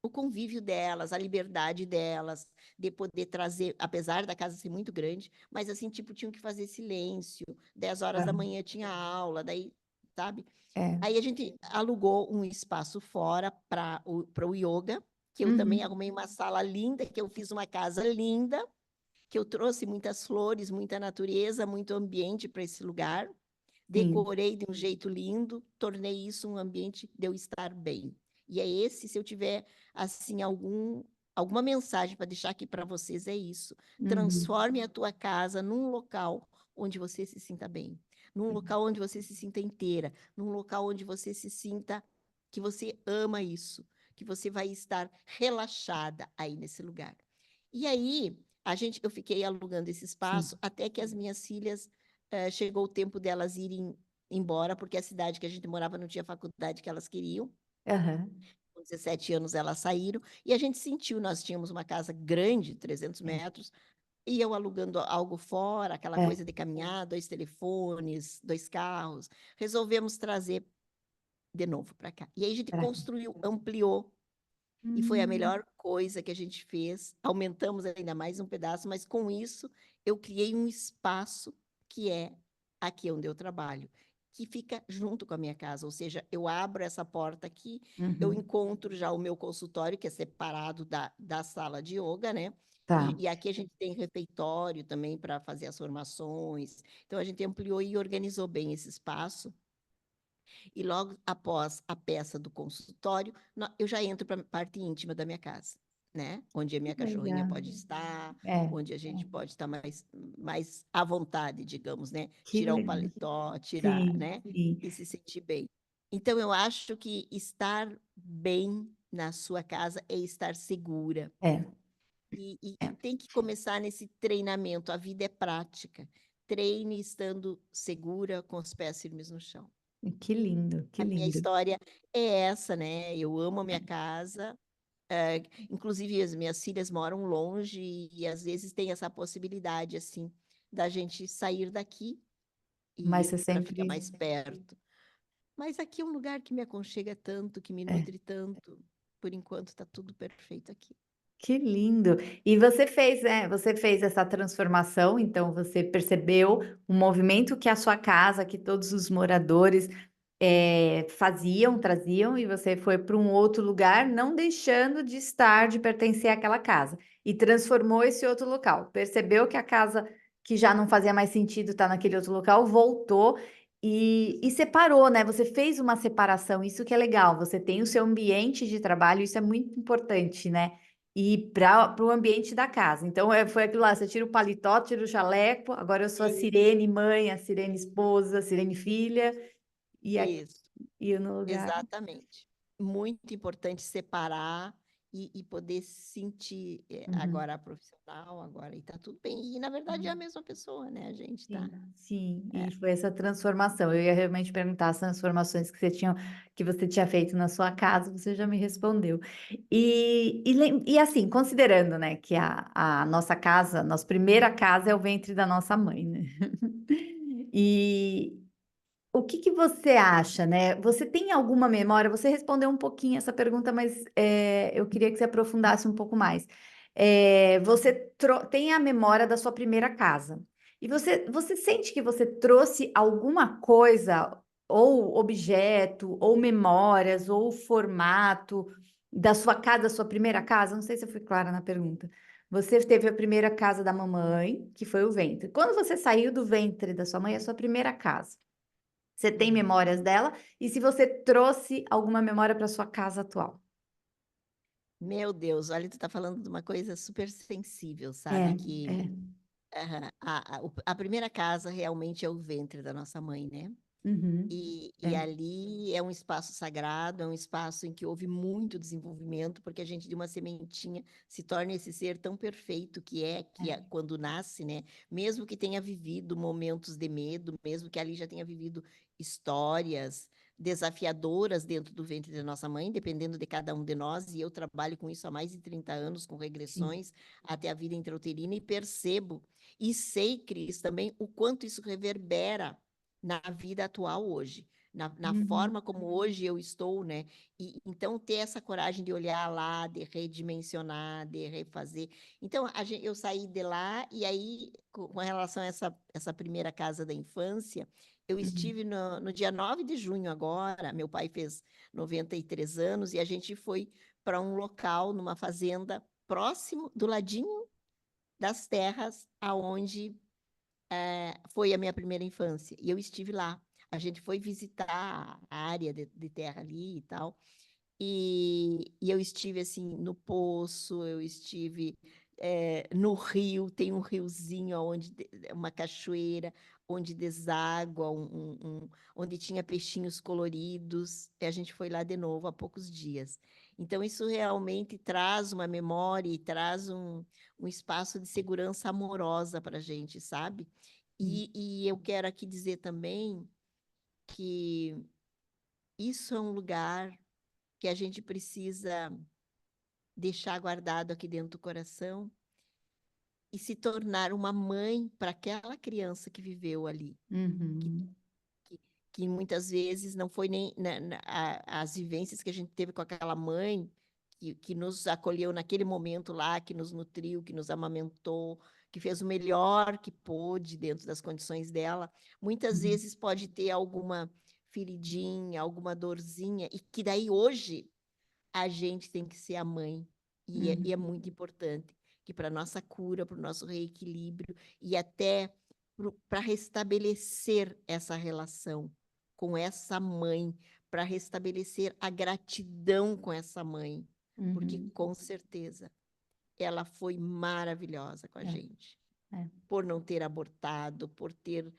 o convívio delas, a liberdade delas, de poder trazer, apesar da casa ser muito grande, mas assim, tipo, tinham que fazer silêncio, 10 horas da Aham. manhã tinha aula, daí, sabe? É. Aí a gente alugou um espaço fora para o yoga, que eu também Uhum. arrumei uma sala linda, que eu fiz uma casa linda, que eu trouxe muitas flores, muita natureza, muito ambiente para esse lugar. Sim. Decorei de um jeito lindo, tornei isso um ambiente de eu estar bem. E é esse, se eu tiver assim alguma mensagem para deixar aqui para vocês é isso. Uhum. Transforme a tua casa num local onde você se sinta bem, num local onde você se sinta inteira, num local onde você se sinta que você ama isso, que você vai estar relaxada aí nesse lugar. E aí, eu fiquei alugando esse espaço Sim. até que as minhas filhas chegou o tempo delas irem embora, porque a cidade que a gente morava não tinha faculdade que elas queriam. Aham. Com 17 anos elas saíram e a gente sentiu, nós tínhamos uma casa grande, 300 É. metros, e eu alugando algo fora, aquela É. coisa de caminhar, 2 telefones, 2 carros. Resolvemos trazer de novo para cá. E aí a gente Pra cá. construiu, ampliou, e foi a Hum. melhor coisa que a gente fez. Aumentamos ainda mais um pedaço, mas com isso eu criei um espaço que é aqui onde eu trabalho, que fica junto com a minha casa. Ou seja, eu abro essa porta aqui, eu Uhum. encontro já o meu consultório, que é separado da sala de yoga, né? Tá. E aqui a gente tem refeitório também para fazer as formações. Então a gente ampliou e organizou bem esse espaço. E logo após a peça do consultório, eu já entro para a parte íntima da minha casa, né? Onde a Que minha cachorrinha legal. pode estar, É. onde a gente pode estar mais à vontade, digamos, né? Que Tirar o legal. paletó, tirar, Sim, né? sim. E se sentir bem. Então, eu acho que estar bem na sua casa é estar segura. É. E tem que começar nesse treinamento. A vida é prática. Treine estando segura, com os pés firmes no chão. Que lindo, que A minha lindo. história é essa, né? Eu amo a minha casa. Inclusive, as minhas filhas moram longe e às vezes tem essa possibilidade, assim, da gente sair daqui e Mas ir você para ficar sempre. mais perto. Mas aqui é um lugar que me aconchega tanto, que me É. nutre tanto. Por enquanto, está tudo perfeito aqui. Que lindo! E você fez, você fez essa transformação, então você percebeu o movimento que a sua casa, que todos os moradores faziam, traziam, e você foi para um outro lugar, não deixando de estar, de pertencer àquela casa, e transformou esse outro local. Percebeu que a casa que já não fazia mais sentido estar naquele outro local, voltou e separou, né? Você fez uma separação, isso que é legal. Você tem o seu ambiente de trabalho, isso é muito importante, né? E para o ambiente da casa. Então, foi aquilo lá: você tira o paletó, tira o jaleco, agora eu sou a Sirene mãe, a Sirene esposa, a Sirene filha, e aqui Isso. e no lugar. Exatamente. Muito importante separar e poder sentir Uhum. agora a profissional, agora e tá tudo bem. E na verdade é a mesma pessoa, né? A gente tá. Sim, sim, É. e foi essa transformação. Eu ia realmente perguntar as transformações que você tinha feito na sua casa, você já me respondeu. E assim, considerando, né, que a nossa casa, nossa primeira casa é o ventre da nossa mãe, né? E o que que você acha, né? Você tem alguma memória? Você respondeu um pouquinho essa pergunta, mas eu queria que você aprofundasse um pouco mais. Você tem a memória da sua primeira casa. E você sente que você trouxe alguma coisa, ou objeto, ou memórias, ou formato da sua casa, da sua primeira casa? Não sei se eu fui clara na pergunta. Você teve a primeira casa da mamãe, que foi o ventre. Quando você saiu do ventre da sua mãe, é a sua primeira casa. Você tem Uhum. memórias dela? E se você trouxe alguma memória para sua casa atual? Meu Deus, olha, tu tá falando de uma coisa super sensível, É, sabe? Que é. aham, a primeira casa realmente é o ventre da nossa mãe, né? Uhum. E É. ali é um espaço sagrado, é um espaço em que houve muito desenvolvimento, porque a gente de uma sementinha se torna esse ser tão perfeito que é quando nasce, né? Mesmo que tenha vivido momentos de medo, mesmo que ali já tenha vivido histórias desafiadoras dentro do ventre da nossa mãe, dependendo de cada um de nós, e eu trabalho com isso há mais de 30 anos, com Sim. regressões até a vida intrauterina, e percebo e sei, Cris, também o quanto isso reverbera na vida atual hoje, na Uhum. forma como hoje eu estou, né? E então ter essa coragem de olhar lá, de redimensionar, de refazer. Então eu saí de lá e aí com relação a essa primeira casa da infância, eu Uhum. estive no dia 9 de junho agora, meu pai fez 93 anos e a gente foi para um local, numa fazenda próximo, do ladinho das terras aonde foi a minha primeira infância. E eu estive lá. A gente foi visitar a área de terra ali e tal. E eu estive assim no poço, eu estive no rio, tem um riozinho onde uma cachoeira onde deságua, onde tinha peixinhos coloridos. E a gente foi lá de novo há poucos dias. Então isso realmente traz uma memória e traz um espaço de segurança amorosa para a gente, sabe? Sim. E eu quero aqui dizer também que isso é um lugar que a gente precisa deixar guardado aqui dentro do coração e se tornar uma mãe para aquela criança que viveu ali, que, Uhum. que, que muitas vezes não foi nem as vivências que a gente teve com aquela mãe que nos acolheu naquele momento lá, que nos nutriu, que nos amamentou, que fez o melhor que pôde dentro das condições dela. Muitas Uhum. vezes pode ter alguma feridinha, alguma dorzinha, e que daí hoje a gente tem que ser a mãe. E é Uhum. muito importante que para nossa cura, para o nosso reequilíbrio e até para restabelecer essa relação com essa mãe, para restabelecer a gratidão com essa mãe, porque Uhum. com certeza ela foi maravilhosa com a É, gente, é, por não ter abortado, por ter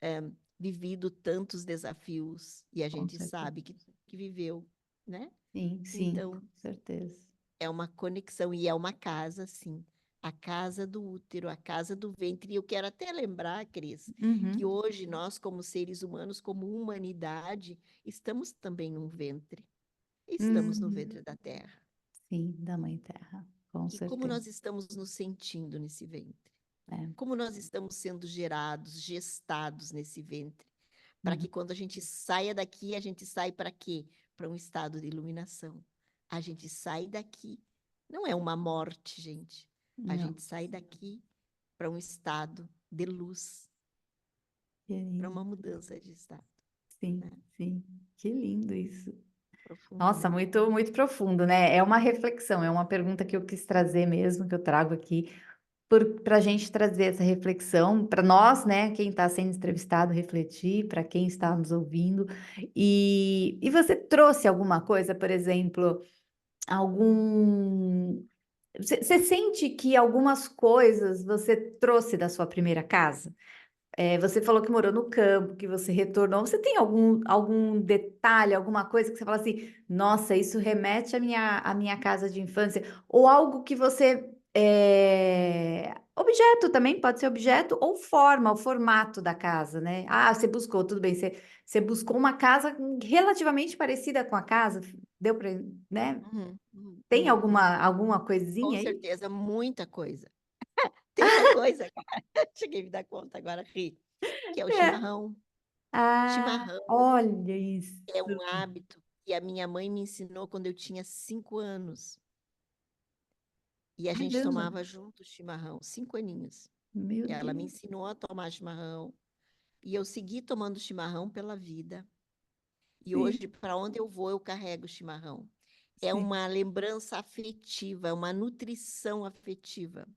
eh, vivido tantos desafios, e a com gente certeza. sabe que viveu, né? Sim, sim, com Então, certeza. é uma conexão e é uma casa, sim. A casa do útero, a casa do ventre. E eu quero até lembrar, Cris, que Uhum. hoje nós, como seres humanos, como humanidade, estamos também num ventre. Estamos no Uhum. ventre da Terra. Sim, da Mãe Terra, com E como certeza. nós estamos nos sentindo nesse ventre? É. Como nós estamos sendo gerados, gestados nesse ventre? Para Uhum. que quando a gente saia daqui, a gente sai para quê? Para um estado de iluminação. A gente sai daqui. Não é uma morte, gente. A Não, gente sai daqui para um estado de luz, que para lindo. uma mudança de estado, Sim, né? sim, que lindo isso. Profundo, Nossa, né? muito, muito profundo, né? É uma reflexão, é uma pergunta que eu quis trazer mesmo, que eu trago aqui, para a gente trazer essa reflexão, para nós, né, quem está sendo entrevistado, refletir, para quem está nos ouvindo. E você trouxe alguma coisa, por exemplo, algum. Você sente que algumas coisas você trouxe da sua primeira casa? Você falou que morou no campo, que você retornou. Você tem algum detalhe, alguma coisa que você fala assim, nossa, isso remete à minha casa de infância? Ou algo que você. Objeto também, pode ser objeto, ou forma, o formato da casa, né? Ah, você buscou, tudo bem. Você buscou uma casa relativamente parecida com a casa, deu para, né? Uhum, uhum, Tem uhum, uhum. alguma Com coisinha aí? certeza, muita coisa. Tem uma coisa, cara, cheguei a me dar conta agora, ri, que é o É. chimarrão. Ah, Chimarrão olha isso. é um hábito que a minha mãe me ensinou quando eu tinha 5 anos. E a gente Caramba, tomava junto chimarrão, 5 aninhos. meu Ela me Deus. ensinou a tomar chimarrão. E eu segui tomando chimarrão pela vida. E Sim, hoje, para onde eu vou, eu carrego chimarrão. É sim, uma lembrança afetiva, é uma nutrição afetiva.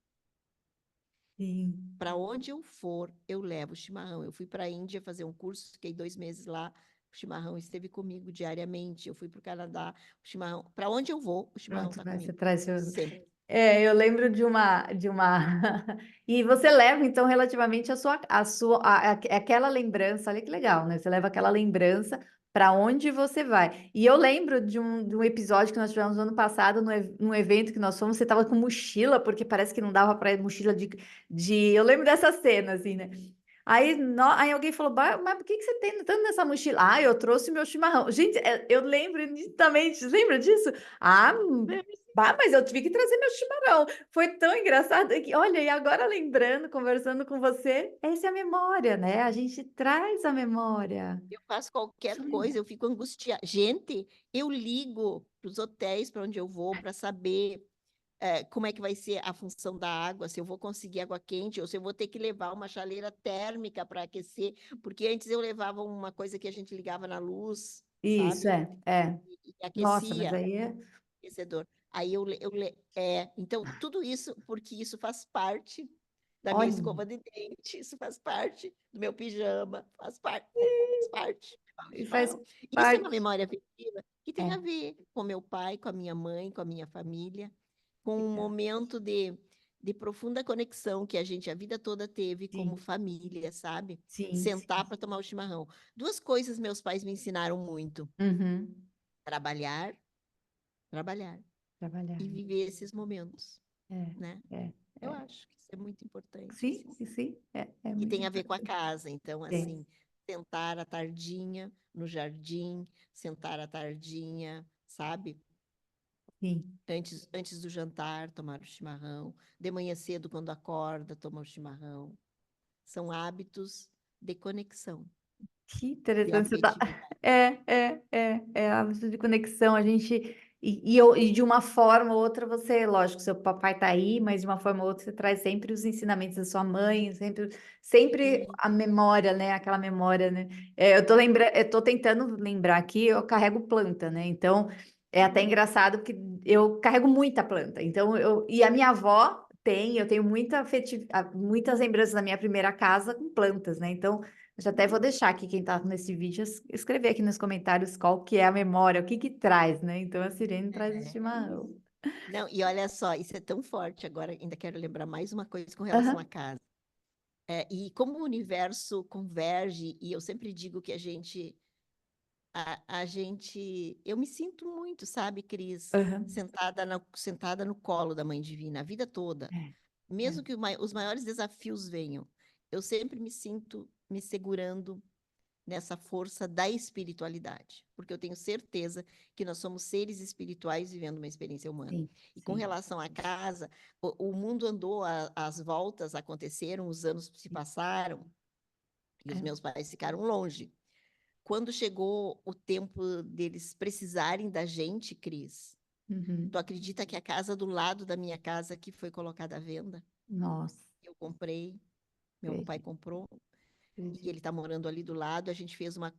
sim. Para onde eu for, eu levo chimarrão. Eu fui para a Índia fazer um curso, fiquei 2 meses lá. O chimarrão esteve comigo diariamente. Eu fui para o Canadá, o chimarrão. Para onde eu vou, o chimarrão Pronto, está vai, você comigo. traz seu. Sempre. Eu lembro de uma e você leva então relativamente aquela lembrança, olha que legal, né? Você leva aquela lembrança para onde você vai. E eu lembro de um episódio que nós tivemos no ano passado, num evento que nós fomos, você estava com mochila, porque parece que não dava para ir mochila de. Eu lembro dessa cena, assim, né? Aí alguém falou, mas por que você tem tanto nessa mochila? Ah, eu trouxe meu chimarrão. Gente, eu lembro nitidamente, lembra disso? Ah, mas eu tive que trazer meu chimarrão. Foi tão engraçado que, olha, e agora lembrando, conversando com você, essa é a memória, né? A gente traz a memória. Eu faço qualquer Isso coisa, mesmo. eu fico angustiada. Gente, eu ligo para os hotéis para onde eu vou para saber como é que vai ser a função da água, se eu vou conseguir água quente ou se eu vou ter que levar uma chaleira térmica para aquecer, porque antes eu levava uma coisa que a gente ligava na luz, Isso, sabe? é. E Nossa, mas aquecia aí é. o aquecedor. Aí então tudo isso, porque isso faz parte da minha Olha, escova de dente, isso faz parte do meu pijama, faz parte do e faz chimarrão. Isso é uma parte. memória afetiva que tem a É, ver com meu pai, com a minha mãe, com a minha família, com um legal. momento de profunda conexão que a gente a vida toda teve como Sim, família, sabe? sim, Sentar sim. para tomar o chimarrão. Duas coisas meus pais me ensinaram muito: Uhum. trabalhar, trabalhar Trabalhar. e viver esses momentos, É, né? é, Eu é. acho que isso é muito importante, Sim, assim. sim, é Que muito tem a ver com a importante. casa. Então, É, assim, sentar à tardinha no jardim, sentar à tardinha, sabe? sim. Antes do jantar, tomar o chimarrão. De manhã cedo, quando acorda, tomar o chimarrão. São hábitos de conexão, Que de interessante você tá. afetividade. É hábito de conexão. A gente. E de uma forma ou outra, você, lógico, seu papai tá aí, mas de uma forma ou outra você traz sempre os ensinamentos da sua mãe, sempre E, a memória, né? Aquela memória, né? Eu tô tentando lembrar aqui, eu carrego planta, né? Então é até engraçado porque eu carrego muita planta. E a minha avó tem, eu tenho muitas lembranças da minha primeira casa com plantas, né? Então. Eu já até vou deixar aqui quem está nesse vídeo escrever aqui nos comentários qual que é a memória, o que que traz, né? Então a Sirene traz o é, chimarrão. não, e olha só, isso é tão forte. Agora, ainda quero lembrar mais uma coisa com relação Aham, à casa. E como o universo converge, e eu sempre digo que eu me sinto muito, sabe, Cris, aham. sentada no colo da Mãe Divina a vida toda. É, é. Mesmo que os maiores desafios venham, eu sempre me sinto me segurando nessa força da espiritualidade, porque eu tenho certeza que nós somos seres espirituais vivendo uma experiência humana. Sim, E com sim, relação à casa, o mundo andou, as voltas aconteceram, os anos se sim. passaram e os É. meus pais ficaram longe. Quando chegou o tempo deles precisarem da gente, Cris, tu Uhum. acredita que a casa do lado da minha casa que foi colocada à venda? Nossa, Eu comprei, meu pai acredito, comprou, e ele acredito. está morando ali do lado. A gente fez uma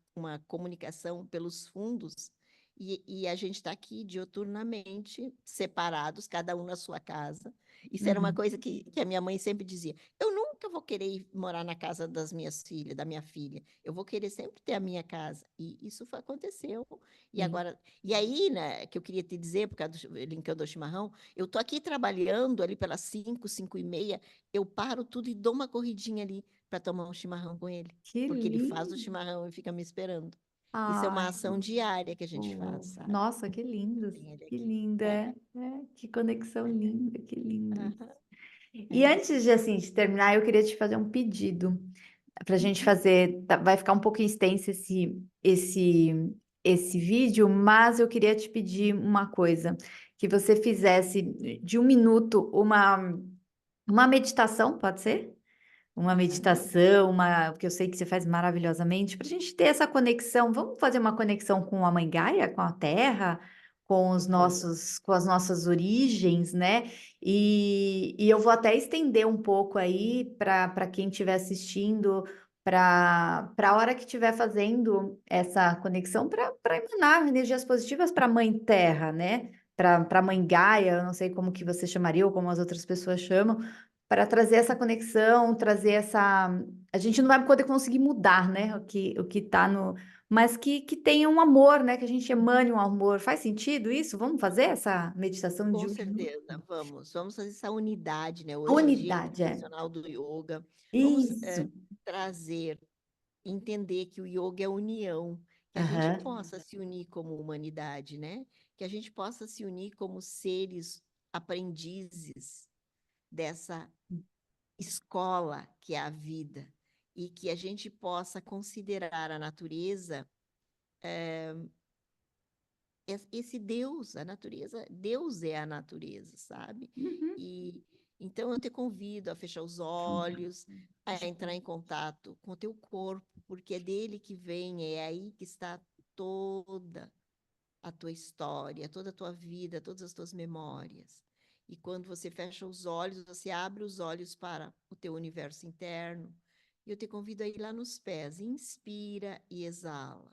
comunicação pelos fundos e a gente está aqui dioturnamente, separados, cada um na sua casa. Isso era uma Uhum. coisa que a minha mãe sempre dizia: eu nunca vou querer ir morar na casa das minhas filhas, da minha filha. Eu vou querer sempre ter a minha casa. E isso aconteceu. E Sim. agora, e aí, né, que eu queria te dizer, por causa linkando ao chimarrão, eu tô aqui trabalhando ali pelas 5, 5:30, eu paro tudo e dou uma corridinha ali para tomar um chimarrão com ele, Que porque ele faz o lindo. chimarrão e fica me esperando. Isso é uma Ai, ação diária que a gente faz, sabe? nossa, que lindo. Tem ele Que aqui. lindo, que conexão linda, que lindo isso. Aham, E é. antes de, assim, de terminar, eu queria te fazer um pedido. Para a gente fazer, vai ficar um pouquinho extenso esse vídeo, mas eu queria te pedir uma coisa, que você fizesse de 1 minuto uma meditação, pode ser? Uma meditação, porque eu sei que você faz maravilhosamente, para a gente ter essa conexão. Vamos fazer uma conexão com a Mãe Gaia, com a Terra, com as nossas origens, né? E eu vou até estender um pouco aí para quem estiver assistindo, para a hora que estiver fazendo essa conexão, para emanar energias positivas para a Mãe Terra, né? Para a Mãe Gaia, eu não sei como que você chamaria ou como as outras pessoas chamam, para trazer essa conexão, trazer essa. A gente não vai poder conseguir mudar, né? O que está mas que tenha um amor, né? Que a gente emane um amor. Faz sentido isso? Vamos fazer essa meditação de Com 1 minuto? certeza, vamos fazer essa unidade, né? A Hoje é Dia unidade, é. Internacional do Yoga. Vamos Isso. trazer, entender que o yoga é união, que a gente Aham. possa se unir como humanidade, né? Que a gente possa se unir como seres aprendizes dessa escola que é a vida e que a gente possa considerar a natureza esse Deus, a natureza, Deus é a natureza, sabe? Uhum. E então eu te convido a fechar os olhos, a entrar em contato com o teu corpo, porque é dele que vem, é aí que está toda a tua história, toda a tua vida, todas as tuas memórias. E quando você fecha os olhos, você abre os olhos para o teu universo interno. E eu te convido a ir lá nos pés, inspira e exala.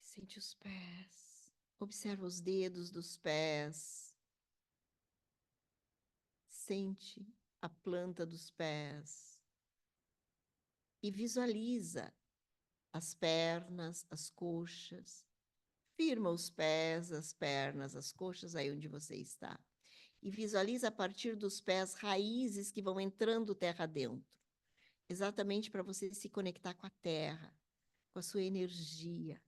Sente os pés. Observa os dedos dos pés. Sente a planta dos pés. E visualiza as pernas, as coxas. Firma os pés, as pernas, as coxas aí onde você está. E visualiza a partir dos pés raízes que vão entrando terra dentro. Exatamente para você se conectar com a terra, com a sua energia,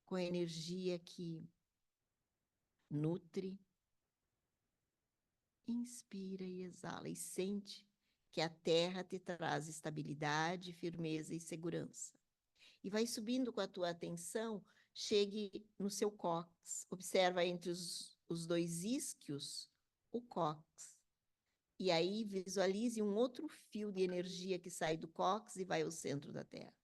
com a energia que nutre. Inspira e exala e sente que a terra te traz estabilidade, firmeza e segurança. E vai subindo com a tua atenção, chegue no seu cóccix. Observa entre os dois isquios o cóccix. E aí visualize um outro fio de energia que sai do cóccix e vai ao centro da terra.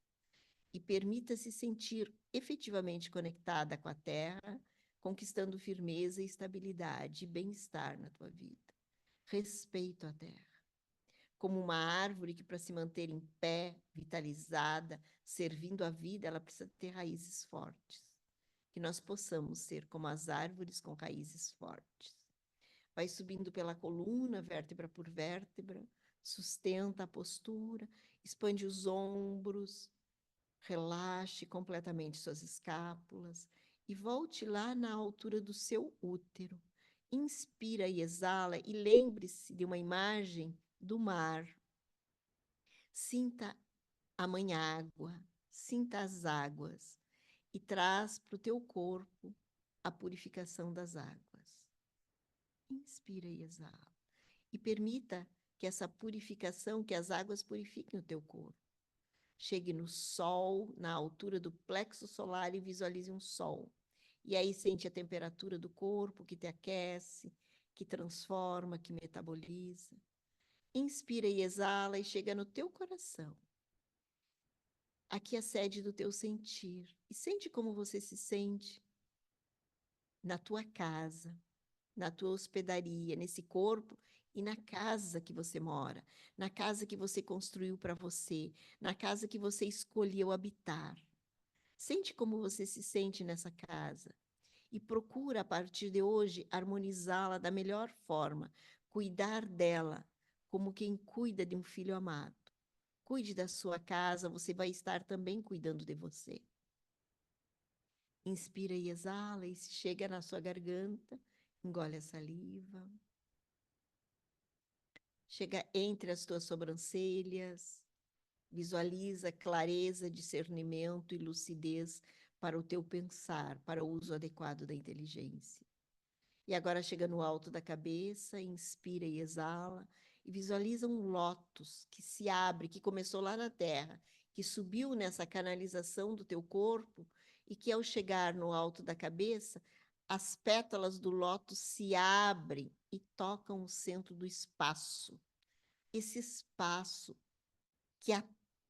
E permita-se sentir efetivamente conectada com a terra, conquistando firmeza e estabilidade e bem-estar na tua vida. Respeito à terra, como uma árvore que, para se manter em pé, vitalizada, servindo a vida, ela precisa ter raízes fortes. Que nós possamos ser como as árvores com raízes fortes. Vai subindo pela coluna, vértebra por vértebra, sustenta a postura, expande os ombros, relaxe completamente suas escápulas e volte lá na altura do seu útero. Inspira e exala e lembre-se de uma imagem do mar. Sinta a mãe água, sinta as águas e traz para o teu corpo a purificação das águas. Inspira e exala. E permita que essa purificação, que as águas purifiquem o teu corpo. Chegue no sol, na altura do plexo solar e visualize um sol. E aí sente a temperatura do corpo que te aquece, que transforma, que metaboliza. Inspira e exala e chega no teu coração. Aqui é a sede do teu sentir. E sente como você se sente na tua casa, na tua hospedaria, nesse corpo e na casa que você mora, na casa que você construiu para você, na casa que você escolheu habitar. Sente como você se sente nessa casa e procura, a partir de hoje, harmonizá-la da melhor forma, cuidar dela como quem cuida de um filho amado. Cuide da sua casa, você vai estar também cuidando de você. Inspira e exala e chega na sua garganta, engole a saliva. Chega entre as tuas sobrancelhas, visualiza clareza, discernimento e lucidez para o teu pensar, para o uso adequado da inteligência. E agora chega no alto da cabeça, inspira e exala, e visualiza um lótus que se abre, que começou lá na terra, que subiu nessa canalização do teu corpo, e que ao chegar no alto da cabeça, as pétalas do lótus se abrem e tocam o centro do espaço. Esse espaço que a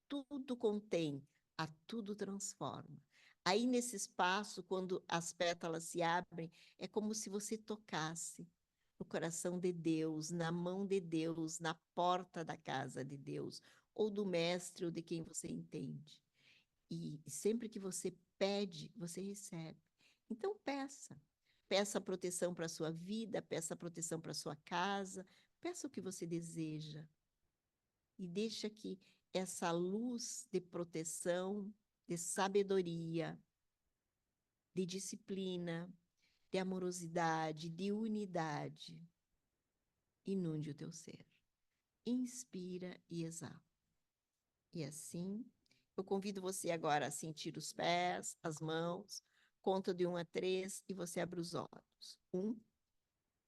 tudo contém, a tudo transforma. Aí nesse espaço, quando as pétalas se abrem, é como se você tocasse no coração de Deus, na mão de Deus, na porta da casa de Deus, ou do mestre ou de quem você entende. E sempre que você pede, você recebe. Então peça. Peça proteção para a sua vida, peça proteção para a sua casa, peça o que você deseja. E deixa que essa luz de proteção de sabedoria, de disciplina, de amorosidade, de unidade. Inunde o teu ser. Inspira e exala. E assim, eu convido você agora a sentir os pés, as mãos, conta de 1 a 3 e você abre os olhos. 1,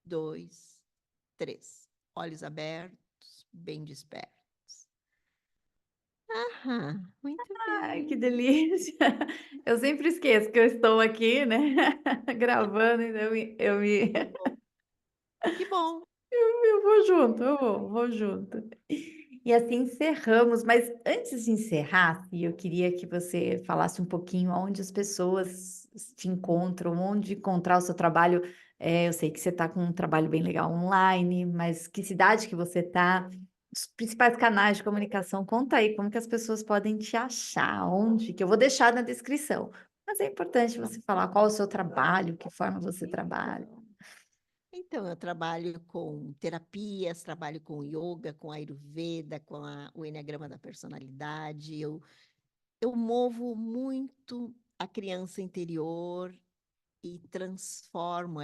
2, 3. Olhos abertos, bem despertos. Aham, muito Ai, que bem. delícia! Eu sempre esqueço que eu estou aqui, né? Gravando, então Que bom. Que bom. eu vou junto, eu vou junto. E assim encerramos, mas antes de encerrar, eu queria que você falasse um pouquinho onde as pessoas te encontram, onde encontrar o seu trabalho. Eu sei que você está com um trabalho bem legal online, mas que cidade que você está? Os principais canais de comunicação, conta aí como que as pessoas podem te achar, onde, que eu vou deixar na descrição. Mas é importante você falar qual é o seu trabalho, que forma você trabalha. Então, eu trabalho com terapias, trabalho com yoga, com Ayurveda, com o Enneagrama da personalidade. Eu movo muito a criança interior e transformo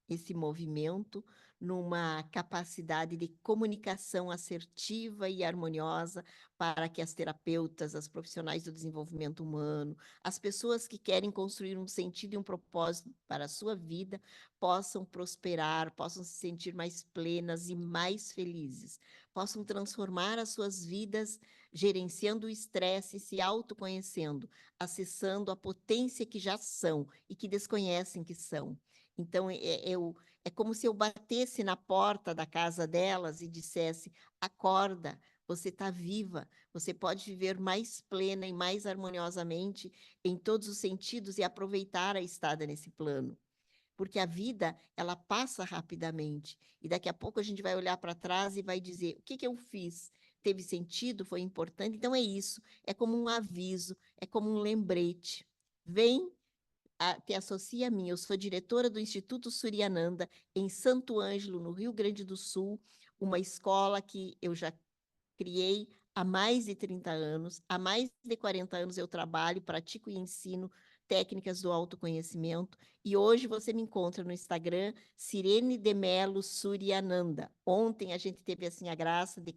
esse movimento numa capacidade de comunicação assertiva e harmoniosa para que as terapeutas, as profissionais do desenvolvimento humano, as pessoas que querem construir um sentido e um propósito para a sua vida possam prosperar, possam se sentir mais plenas e mais felizes, possam transformar as suas vidas gerenciando o estresse e se autoconhecendo, acessando a potência que já são e que desconhecem que são. Então, é como se eu batesse na porta da casa delas e dissesse: acorda, você está viva, você pode viver mais plena e mais harmoniosamente em todos os sentidos e aproveitar a estada nesse plano. Porque a vida, ela passa rapidamente. E daqui a pouco a gente vai olhar para trás e vai dizer: o que que eu fiz? Teve sentido? Foi importante? Então é isso. É como um aviso, é como um lembrete. Vem, te associa a mim. Eu sou diretora do Instituto Suryananda, em Santo Ângelo, no Rio Grande do Sul, uma escola que eu já criei há mais de 30 anos. Há mais de 40 anos eu trabalho, pratico e ensino técnicas do autoconhecimento. E hoje você me encontra no Instagram, Cirene de Melo Suryananda. Ontem a gente teve assim a graça de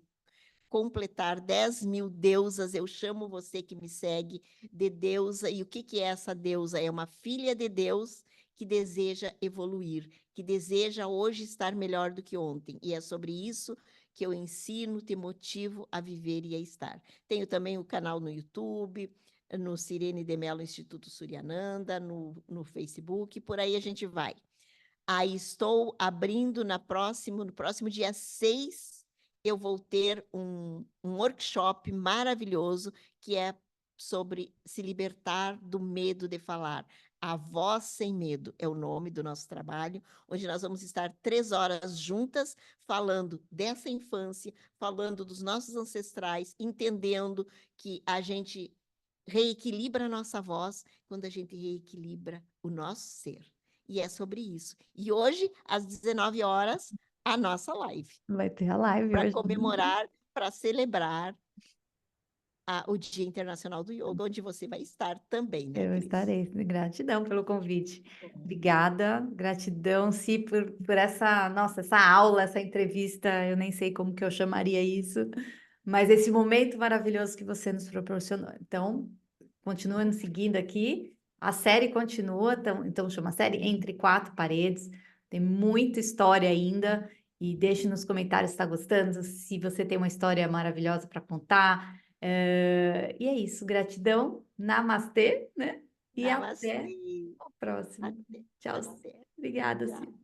completar 10 mil deusas. Eu chamo você que me segue de deusa. E o que que é essa deusa? É uma filha de Deus que deseja evoluir, que deseja hoje estar melhor do que ontem. E é sobre isso que eu ensino, te motivo a viver e a estar. Tenho também o canal no YouTube, no Cirene de Mello Instituto Suryananda, no Facebook, por aí a gente vai. Aí estou abrindo no próximo dia 6, eu vou ter um workshop maravilhoso que é sobre se libertar do medo de falar. A Voz Sem Medo é o nome do nosso trabalho, onde nós vamos estar 3 horas juntas, falando dessa infância, falando dos nossos ancestrais, entendendo que a gente reequilibra a nossa voz quando a gente reequilibra o nosso ser. E é sobre isso. E hoje, às 19 horas, a nossa live, Vai ter a live para hoje. comemorar, para celebrar o Dia Internacional do Yoga, onde você vai estar também, né, Eu Cris? estarei. Gratidão pelo convite. Obrigada, gratidão, sim, por essa, nossa, essa aula, essa entrevista. Eu nem sei como que eu chamaria isso, mas esse momento maravilhoso que você nos proporcionou. Então, continua nos seguindo aqui. A série continua, então chama a série Entre Quatro Paredes. Tem muita história ainda. E deixe nos comentários se está gostando, se você tem uma história maravilhosa para contar. E é isso, gratidão, namastê, né? E até Namastê. o próximo. Até, Tchau. até. Obrigada, Tchau. Silvia.